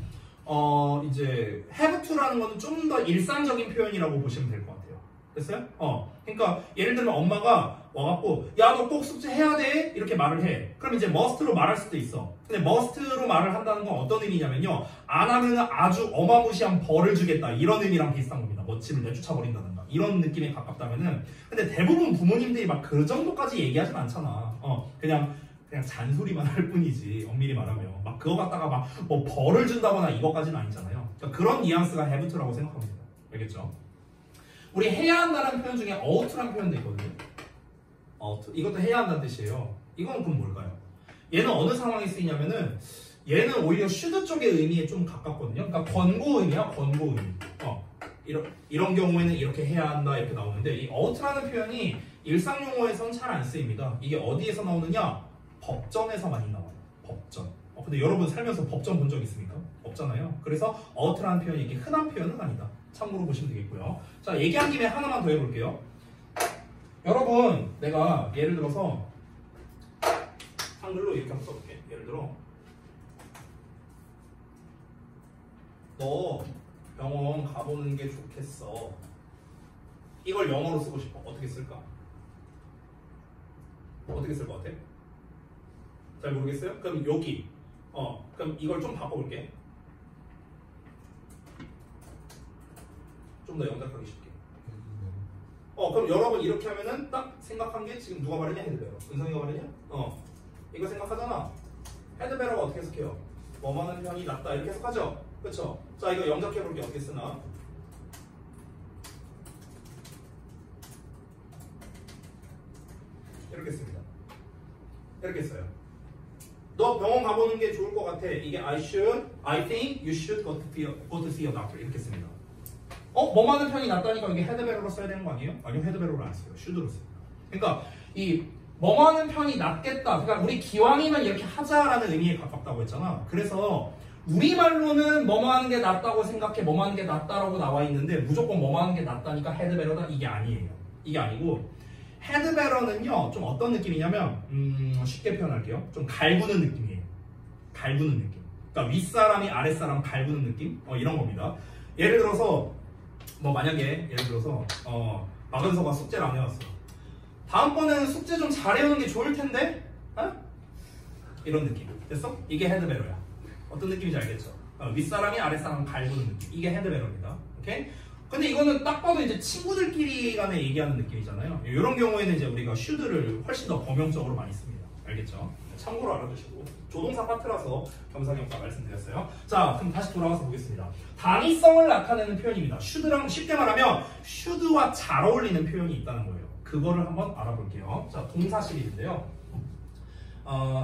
이제 have to라는 거는 좀 더 일상적인 표현이라고 보시면 될 것 같아요. 됐어요? 그러니까 예를 들면 엄마가 와갖고 야 너 꼭 숙제 해야 돼 이렇게 말을 해. 그럼 이제 must로 말할 수도 있어. 근데 must로 말을 한다는 건 어떤 의미냐면요, 안 하면 아주 어마무시한 벌을 주겠다 이런 의미랑 비슷한 겁니다. 멋지를 내쫓아버린다든가 이런 느낌에 가깝다면은, 근데 대부분 부모님들이 막 그 정도까지 얘기하진 않잖아. 그냥 잔소리만 할 뿐이지. 엄밀히 말하면 막 그거 갖다가 막 뭐 벌을 준다거나 이거까지는 아니잖아요. 그러니까 그런 뉘앙스가 have to라고 생각합니다. 알겠죠? 우리 해야 한다는 표현 중에 ought to라는 표현도 있거든요. ought. 이것도 해야 한다는 뜻이에요. 이건 그럼 뭘까요? 얘는 어느 상황에 쓰이냐면은 얘는 오히려 should 쪽의 의미에 좀 가깝거든요. 그러니까 권고 의미야, 권고 의미. 이런 경우에는 이렇게 해야 한다 이렇게 나오는데, 이 ought라는 표현이 일상 용어에서는 잘 안 쓰입니다. 이게 어디에서 나오느냐? 법전에서 많이 나와요. 법전. 근데 여러분 살면서 법전 본 적 있습니까? 없잖아요. 그래서 ought라는 표현이 이게 흔한 표현은 아니다. 참고로 보시면 되겠고요. 자, 얘기한 김에 하나만 더 해볼게요. 여러분, 내가 예를 들어서 한글로 이렇게 한번 써볼게. 예를 들어 너 병원 가보는 게 좋겠어. 이걸 영어로 쓰고 싶어. 어떻게 쓸까? 어떻게 쓸 것 같아? 잘 모르겠어요? 그럼 여기 그럼 이걸 좀 바꿔볼게. 좀 더 영작하기 쉽게. 그럼 여러분 이렇게 하면은 딱 생각한 게 지금 누가 말했냐? 헤드베러. 은성이가 말했냐? 이거 생각하잖아. 헤드베러가 어떻게 해석해요? 뭐하는 편이 낫다 이렇게 해석하죠? 그쵸? 자, 이거 영작해볼게. 어떻게 쓰나? 이렇게 씁니다. 이렇게 써요. 너 병원 가보는 게 좋을 것 같아. 이게 I think you should go to see a doctor. 이렇게 씁니다. 뭐하는 편이 낫다니까 이게 헤드베러로 써야 되는 거 아니에요? 아니요, 헤드베러로 안 써요. should로 씁니다. 그러니까 이 뭐하는 편이 낫겠다. 그러니까 우리 기왕이면 이렇게 하자라는 의미에 가깝다고 했잖아. 그래서 우리말로는 뭐하는 게 낫다고 생각해, 뭐하는 게 낫다라고 나와 있는데 무조건 뭐하는 게 낫다니까 헤드베러다 이게 아니에요. 이게 아니고 헤드베러는요 좀 어떤 느낌이냐면 쉽게 표현할게요. 좀 갈구는 느낌이에요. 갈구는 느낌. 그러니까 윗사람이 아랫사람 갈구는 느낌? 이런 겁니다. 예를 들어서 뭐 만약에 예를 들어서 박은서가 숙제를 안 해왔어. 다음번에는 숙제 좀 잘해오는 게 좋을 텐데? 이런 느낌. 됐어? 이게 헤드베러야. 어떤 느낌인지 알겠죠? 윗사람이 아랫사람 갈구는 느낌. 이게 헤드베러입니다. 오케이? 근데 이거는 딱 봐도 이제 친구들끼리 간에 얘기하는 느낌이잖아요. 이런 경우에는 이제 우리가 should를 훨씬 더 범용적으로 많이 씁니다. 알겠죠? 참고로 알아두시고. 조동사 파트라서 겸사겸사 말씀드렸어요. 자, 그럼 다시 돌아와서 보겠습니다. 당위성을 나타내는 표현입니다. should랑 쉽게 말하면 should와 잘 어울리는 표현이 있다는 거예요. 그거를 한번 알아볼게요. 자, 동사 시리즈인데요.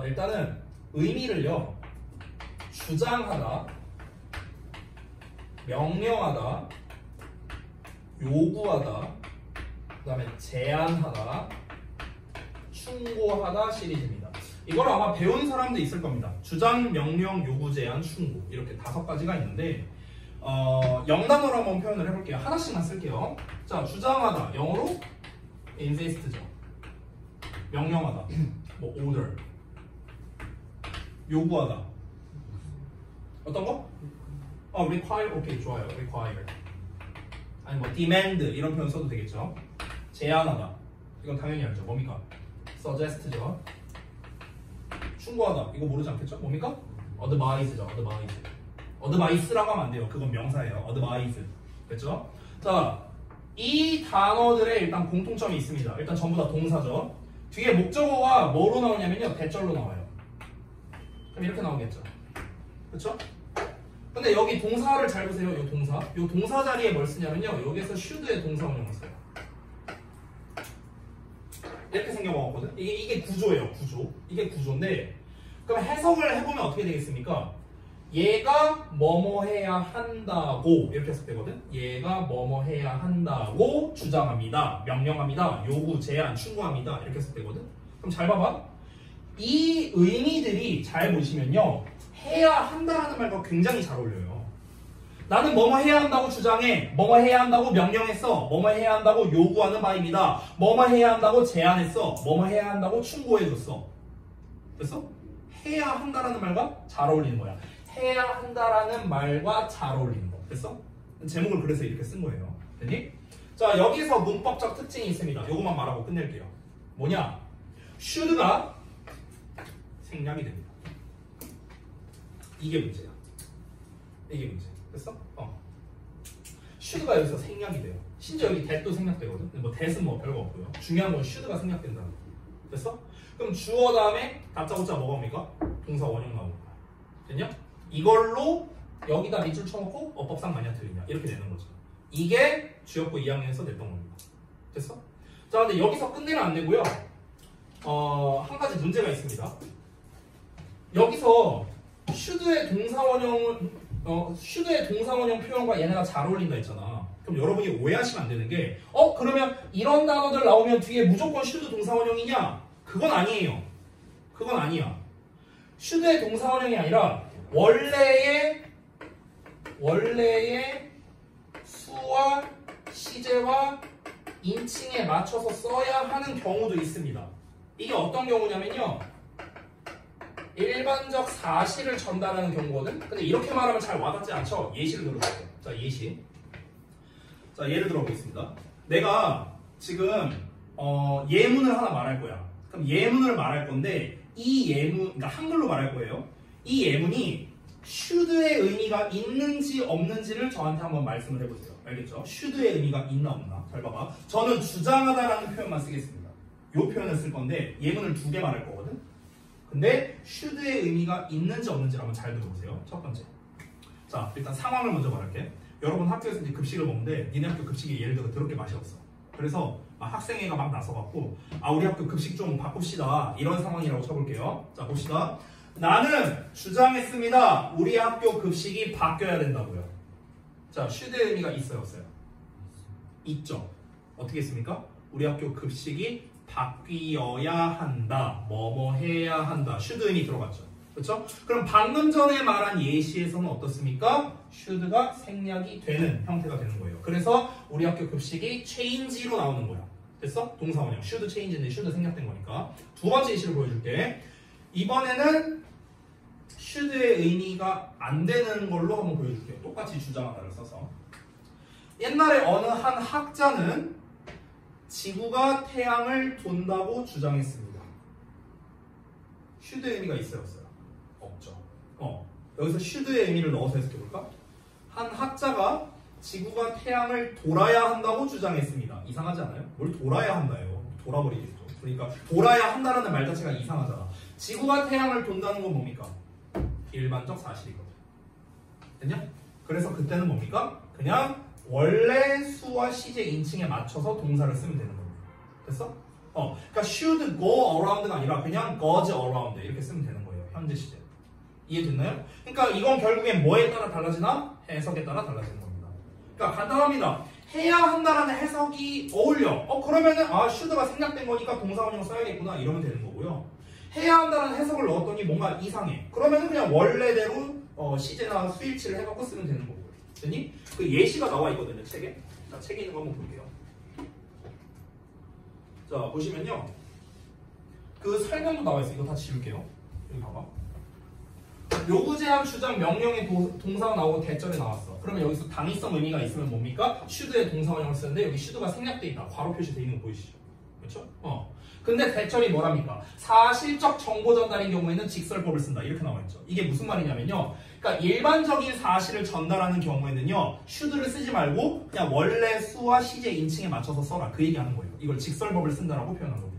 일단은 의미를요. 주장하다, 명령하다, 요구하다, 그 다음에 제안하다, 충고하다 시리즈입니다. 이걸 아마 배운 사람도 있을 겁니다. 주장, 명령, 요구, 제안, 충고 이렇게 5가지가 있는데 영단어로 한번 표현을 해볼게요. 하나씩만 쓸게요. 자, 주장하다 영어로 insist죠. 명령하다 뭐 order, 요구하다 어떤 거? require. 오케이, 좋아요. require. 아니 뭐 demand 이런 표현 써도 되겠죠. 제안하다. 이건 당연히 알죠. 뭡니까? suggest죠. 충고하다. 이거 모르지 않겠죠? 뭡니까? advise죠. advice라고 하면 안 돼요. 그건 명사예요. advise. 됐죠? 자, 이 단어들의 일단 공통점이 있습니다. 일단 전부 다 동사죠. 뒤에 목적어가 뭐로 나오냐면요. 대절로 나와요. 그럼 이렇게 나오겠죠. 그렇죠? 근데 여기 동사를 잘 보세요. 이 동사. 이 동사 자리에 뭘 쓰냐면요. 여기에서 should의 동사 원형을 써요. 이렇게 생겨먹었거든. 이게 구조예요. 구조. 이게 구조인데 그럼 해석을 해보면 어떻게 되겠습니까? 얘가 뭐뭐 해야 한다고 이렇게 해석되거든. 얘가 뭐뭐 해야 한다고 주장합니다. 명령합니다. 요구, 제안, 충고합니다. 이렇게 해석되거든. 그럼 잘 봐봐. 이 의미들이 잘 보시면요. 해야 한다라는 말과 굉장히 잘 어울려요. 나는 뭐뭐 해야 한다고 주장해. 뭐뭐 해야 한다고 명령했어. 뭐뭐 해야 한다고 요구하는 바입니다. 뭐뭐 해야 한다고 제안했어. 뭐뭐 해야 한다고 충고해줬어. 됐어? 해야 한다라는 말과 잘 어울리는 거야. 해야 한다라는 말과 잘 어울리는 거. 됐어? 제목을 그래서 이렇게 쓴 거예요. 됐니? 자, 여기서 문법적 특징이 있습니다. 요것만 말하고 끝낼게요. 뭐냐? should가 생략이 됩니다. 이게 문제야. 이게 문제. 됐어? should가 여기서 생략이 돼요. 심지어 여기 that도 생략되거든. 뭐 that은 뭐 별거 없고요. 중요한 건 should가 생략된다는 거. 됐어? 그럼 주어 다음에 다짜고짜 뭐가 옵니까? 동사 원형 나오는 거야. 됐냐? 이걸로 여기다 밑줄 쳐놓고 어법상 맞냐 틀리냐 이렇게 되는 거죠. 이게 주역부 2학년에서 냈던 겁니다. 됐어? 자, 근데 여기서 끝내면 안 되고요. 한 가지 문제가 있습니다. 여기서 should의 동사원형 표현과 얘네가 잘 어울린다 했잖아. 그럼 여러분이 오해하시면 안 되는 게 그러면 이런 단어들 나오면 뒤에 무조건 should 동사원형이냐? 그건 아니에요. 그건 아니야. should의 동사원형이 아니라 원래의 수와 시제와 인칭에 맞춰서 써야 하는 경우도 있습니다. 이게 어떤 경우냐면요. 일반적 사실을 전달하는 경우거든. 근데 이렇게 말하면 잘 와닿지 않죠? 예시를 들어볼게요. 자, 예시. 자, 예를 들어보겠습니다. 내가 지금 예문을 하나 말할 거야. 그럼 예문을 말할 건데 이 예문, 그러니까 한글로 말할 거예요. 이 예문이 should의 의미가 있는지 없는지를 저한테 한번 말씀을 해보세요. 알겠죠? should의 의미가 있나 없나. 잘 봐봐. 저는 주장하다라는 표현만 쓰겠습니다. 이 표현을 쓸 건데 예문을 2개 말할 거거든. 근데 should의 의미가 있는지 없는지를 한번 잘 들어보세요. 첫 번째. 자, 일단 상황을 먼저 말할게. 여러분 학교에서 이제 급식을 먹는데 니네 학교 급식이 예를 들어 더럽게 맛이 없어. 그래서 학생회가 막 나서갖고 우리 학교 급식 좀 바꿉시다. 이런 상황이라고 쳐볼게요. 자, 봅시다. 나는 주장했습니다. 우리 학교 급식이 바뀌어야 된다고요. 자, should의 의미가 있어요, 없어요? 있죠. 어떻게 했습니까? 우리 학교 급식이 바뀌어야 한다. 뭐뭐 해야 한다. should 의미 들어갔죠. 그렇죠? 그럼 방금 전에 말한 예시에서는 어떻습니까? should가 생략이 되는 형태가 되는 거예요. 그래서 우리 학교 급식이 change로 나오는 거야. 됐어? 동사원형. should change인데 should 생략된 거니까. 두 번째 예시를 보여줄게. 이번에는 should의 의미가 안 되는 걸로 한번 보여줄게요. 똑같이 주장하다를 써서. 옛날에 어느 한 학자는 지구가 태양을 돈다고 주장했습니다. should의 의미가 있어요, 없어요? 없죠. 여기서 should의 의미를 넣어서 해석해볼까? 한 학자가 지구가 태양을 돌아야 한다고 주장했습니다. 이상하지 않아요? 뭘 돌아야 한다요? 돌아버리겠죠. 그러니까 돌아야 한다라는 말 자체가 이상하잖아. 지구가 태양을 돈다는 건 뭡니까? 일반적 사실이거든. 됐냐? 그래서 그때는 뭡니까? 그냥 원래 수와 시제 인칭에 맞춰서 동사를 쓰면 되는 겁니다. 됐어? 그러니까 should go around가 아니라 그냥 goes around 이렇게 쓰면 되는 거예요. 현재 시제. 이해됐나요? 그러니까 이건 결국엔 뭐에 따라 달라지나? 해석에 따라 달라지는 겁니다. 그러니까 간단합니다. 해야 한다라는 해석이 어울려. 그러면은 should가 생략된 거니까 동사원형 써야겠구나 이러면 되는 거고요. 해야 한다는 해석을 넣었더니 뭔가 이상해. 그러면은 그냥 원래대로 시제나 수일치를 해갖고 쓰면 되는 거고요. 됐니? 그 예시가 나와 있거든요, 책에. 자, 책에 있는 거 한번 볼게요. 자, 보시면요. 그 설명도 나와 있어요. 이거 다 지울게요. 여기 봐봐. 요구 제한 주장 명령의 동사가 나오고 대절이 나왔어. 그러면 여기서 당위성 의미가 있으면 뭡니까? should의 동사원형을 쓰는데 여기 should가 생략돼 있다. 괄호 표시돼 있는 거 보이시죠? 그렇죠? 근데 대절이 뭐랍니까? 사실적 정보 전달인 경우에는 직설법을 쓴다. 이렇게 나와 있죠. 이게 무슨 말이냐면요. 그러니까 일반적인 사실을 전달하는 경우에는요. should를 쓰지 말고 그냥 원래 수와 시제 인칭에 맞춰서 써라. 그 얘기하는 거예요. 이걸 직설법을 쓴다라고 표현한 겁니다.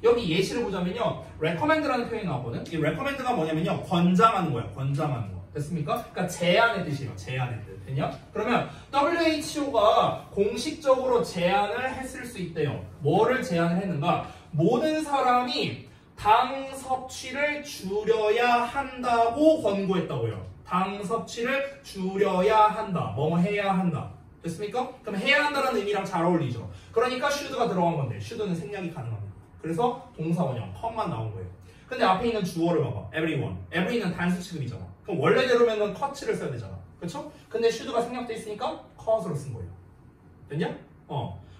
여기 예시를 보자면요. recommend라는 표현이 나오거든. 이 recommend가 뭐냐면요. 권장하는 거야. 권장하는 거. 됐습니까? 그러니까 제안의 뜻이에요. 제안의 뜻. 됐냐? 그러면 WHO가 공식적으로 제안을 했을 수 있대요. 뭐를 제안을 했는가? 모든 사람이 당 섭취를 줄여야 한다고 권고했다고요. 당 섭취를 줄여야 한다. 뭐뭐 해야 한다. 됐습니까? 그럼 해야 한다는 의미랑 잘 어울리죠. 그러니까 should가 들어간 건데 should는 생략이 가능합니다. 그래서 동사원형 컷만 나온 거예요. 근데 앞에 있는 주어를 봐봐. everyone. every는 단수 취급이잖아. 그럼 원래대로면 cut를 써야 되잖아. 그렇죠? 근데 should가 생략돼 있으니까 cut으로 쓴 거예요. 됐냐?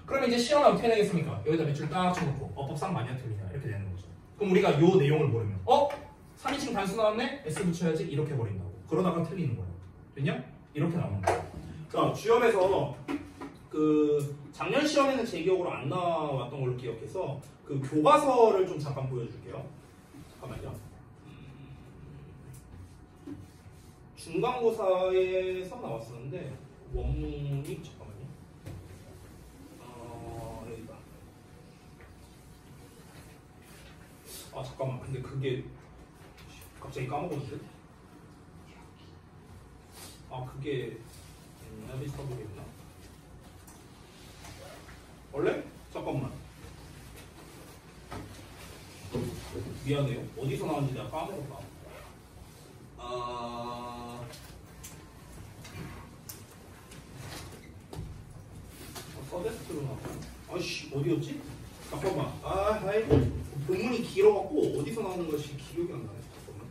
그러면 이제 시험에 어떻게 내겠습니까? 여기다 몇 줄 딱 쳐놓고 어법상 많이 틀리냐 이렇게 되는 거죠. 그럼 우리가 요 내용을 모르면 3인칭 단수 나왔네? S 붙여야지 이렇게 버린다고. 그러다가 틀리는 거예요. 됐냐? 이렇게 나오는 거예요. 자, 주협에서 그 작년 시험에는 제 기억으로 안 나왔던 걸로 기억해서 그 교과서를 좀 잠깐 보여줄게요. 잠깐만요. 중간고사에서 나왔었는데 원문이 잠깐만요. 여기다. 잠깐만. 근데 그게 갑자기 까먹었는데? 그게 비슷하겠구나. 원래? 잠깐만. 미안해요. 어디서 나왔는지 내가 까먹었다. 서데스트로 나왔다. 아이씨, 어디였지? 잠깐만. 본문이 길어갖고 어디서 나오는 것이 기억이 안 나네. 잠깐만.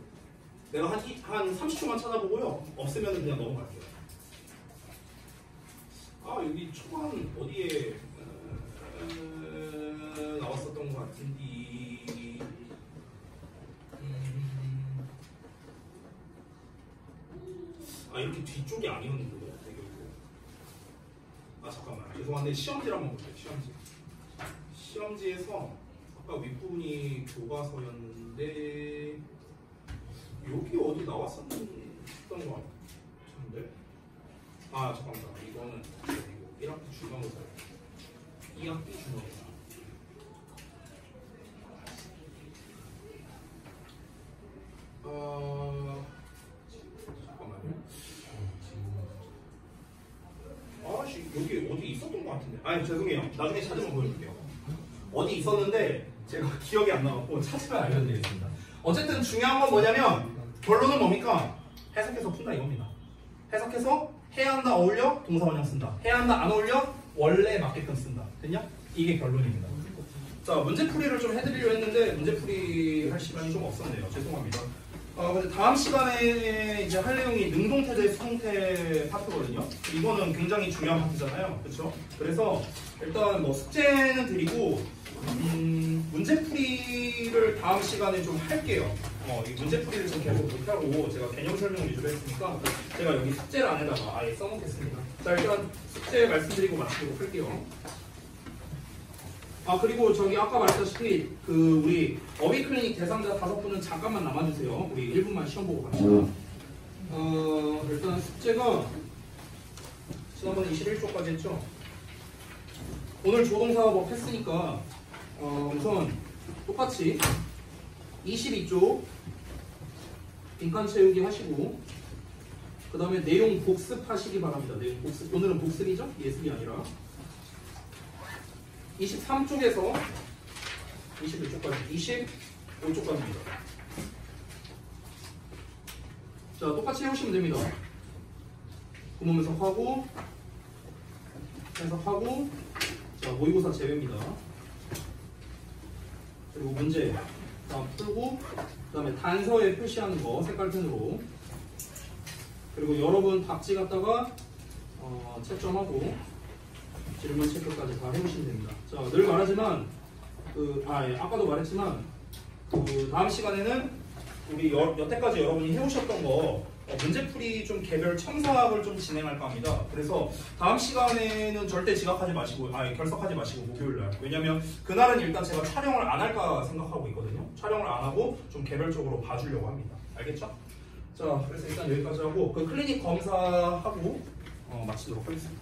내가 한 30초만 찾아보고요. 없으면 그냥 넘어갈게요. 여기 초반 어디에 나왔었던 것 같은데. 이렇게 뒤쪽이 아니었는데. 잠깐만. 죄송한데 시험지를 한번 볼게요. 시험지에서 아까 윗부분이 교과서였는데 여기 어디 나왔었던 것 같은데. 잠깐만. 이거는 1학기 중간고사예요. 2학기 중간고사. 잠깐만요. 여기 어디 있었던 것 같은데. 죄송해요. 나중에 찾으면 보여줄게요. 어디 있었는데 제가 기억이 안 나갖고 찾으면 알려드리겠습니다. 어쨌든 중요한 건 뭐냐면 결론은 뭡니까? 해석해서 푼다 이겁니다. 해석해서 해야 한다 어울려 동사원형 쓴다. 해야 한다 안 어울려 원래 맞게끔 쓴다. 됐냐? 이게 결론입니다. 자, 문제풀이를 좀 해드리려 했는데 문제풀이 할 시간이 좀 없었네요. 죄송합니다. 근데 다음 시간에 이제 할 내용이 능동태대 수동태 파트거든요. 이거는 굉장히 중요한 파트잖아요. 그렇죠? 그래서 일단 뭐 숙제는 드리고 문제풀이를 다음 시간에 좀 할게요. 이 문제풀이를 좀 계속 못하고 제가 개념 설명 위주로 했으니까 제가 여기 숙제를 안에다가 아예 써놓겠습니다. 자, 일단 숙제 말씀드리고 마치도록 할게요. 그리고 저기 아까 말했다시피 그 우리 어비클리닉 대상자 5분은 잠깐만 남아주세요. 우리 1분만 시험 보고 갑시다. 일단 숙제가 지난번에 21조까지 했죠. 오늘 조동사법 했으니까 우선 똑같이 22조 빈칸 채우기 하시고 그 다음에 내용 복습하시기 바랍니다. 내용 복습. 오늘은 복습이죠? 예습이 아니라 23쪽에서 21쪽까지 25쪽까지입니다. 자, 똑같이 해오시면 됩니다. 구문 해석하고 자, 모의고사 제외입니다. 그리고 문제 다음 풀고 그 다음에 단서에 표시하는 거 색깔펜으로 그리고 여러분 답지 갖다가 채점하고 질문 체크까지 다 해보시면 됩니다. 자, 늘 말하지만 아까도 말했지만 다음 시간에는 우리 여태까지 여러분이 해오셨던 거 문제풀이 좀 개별 첨삭을 좀 진행할까 합니다. 그래서 다음 시간에는 절대 지각하지 마시고, 결석하지 마시고 목요일날. 왜냐면 그날은 일단 제가 촬영을 안 할까 생각하고 있거든요. 촬영을 안 하고 좀 개별적으로 봐주려고 합니다. 알겠죠? 자, 그래서 일단 여기까지 하고 그 클리닉 검사하고 마치도록 하겠습니다.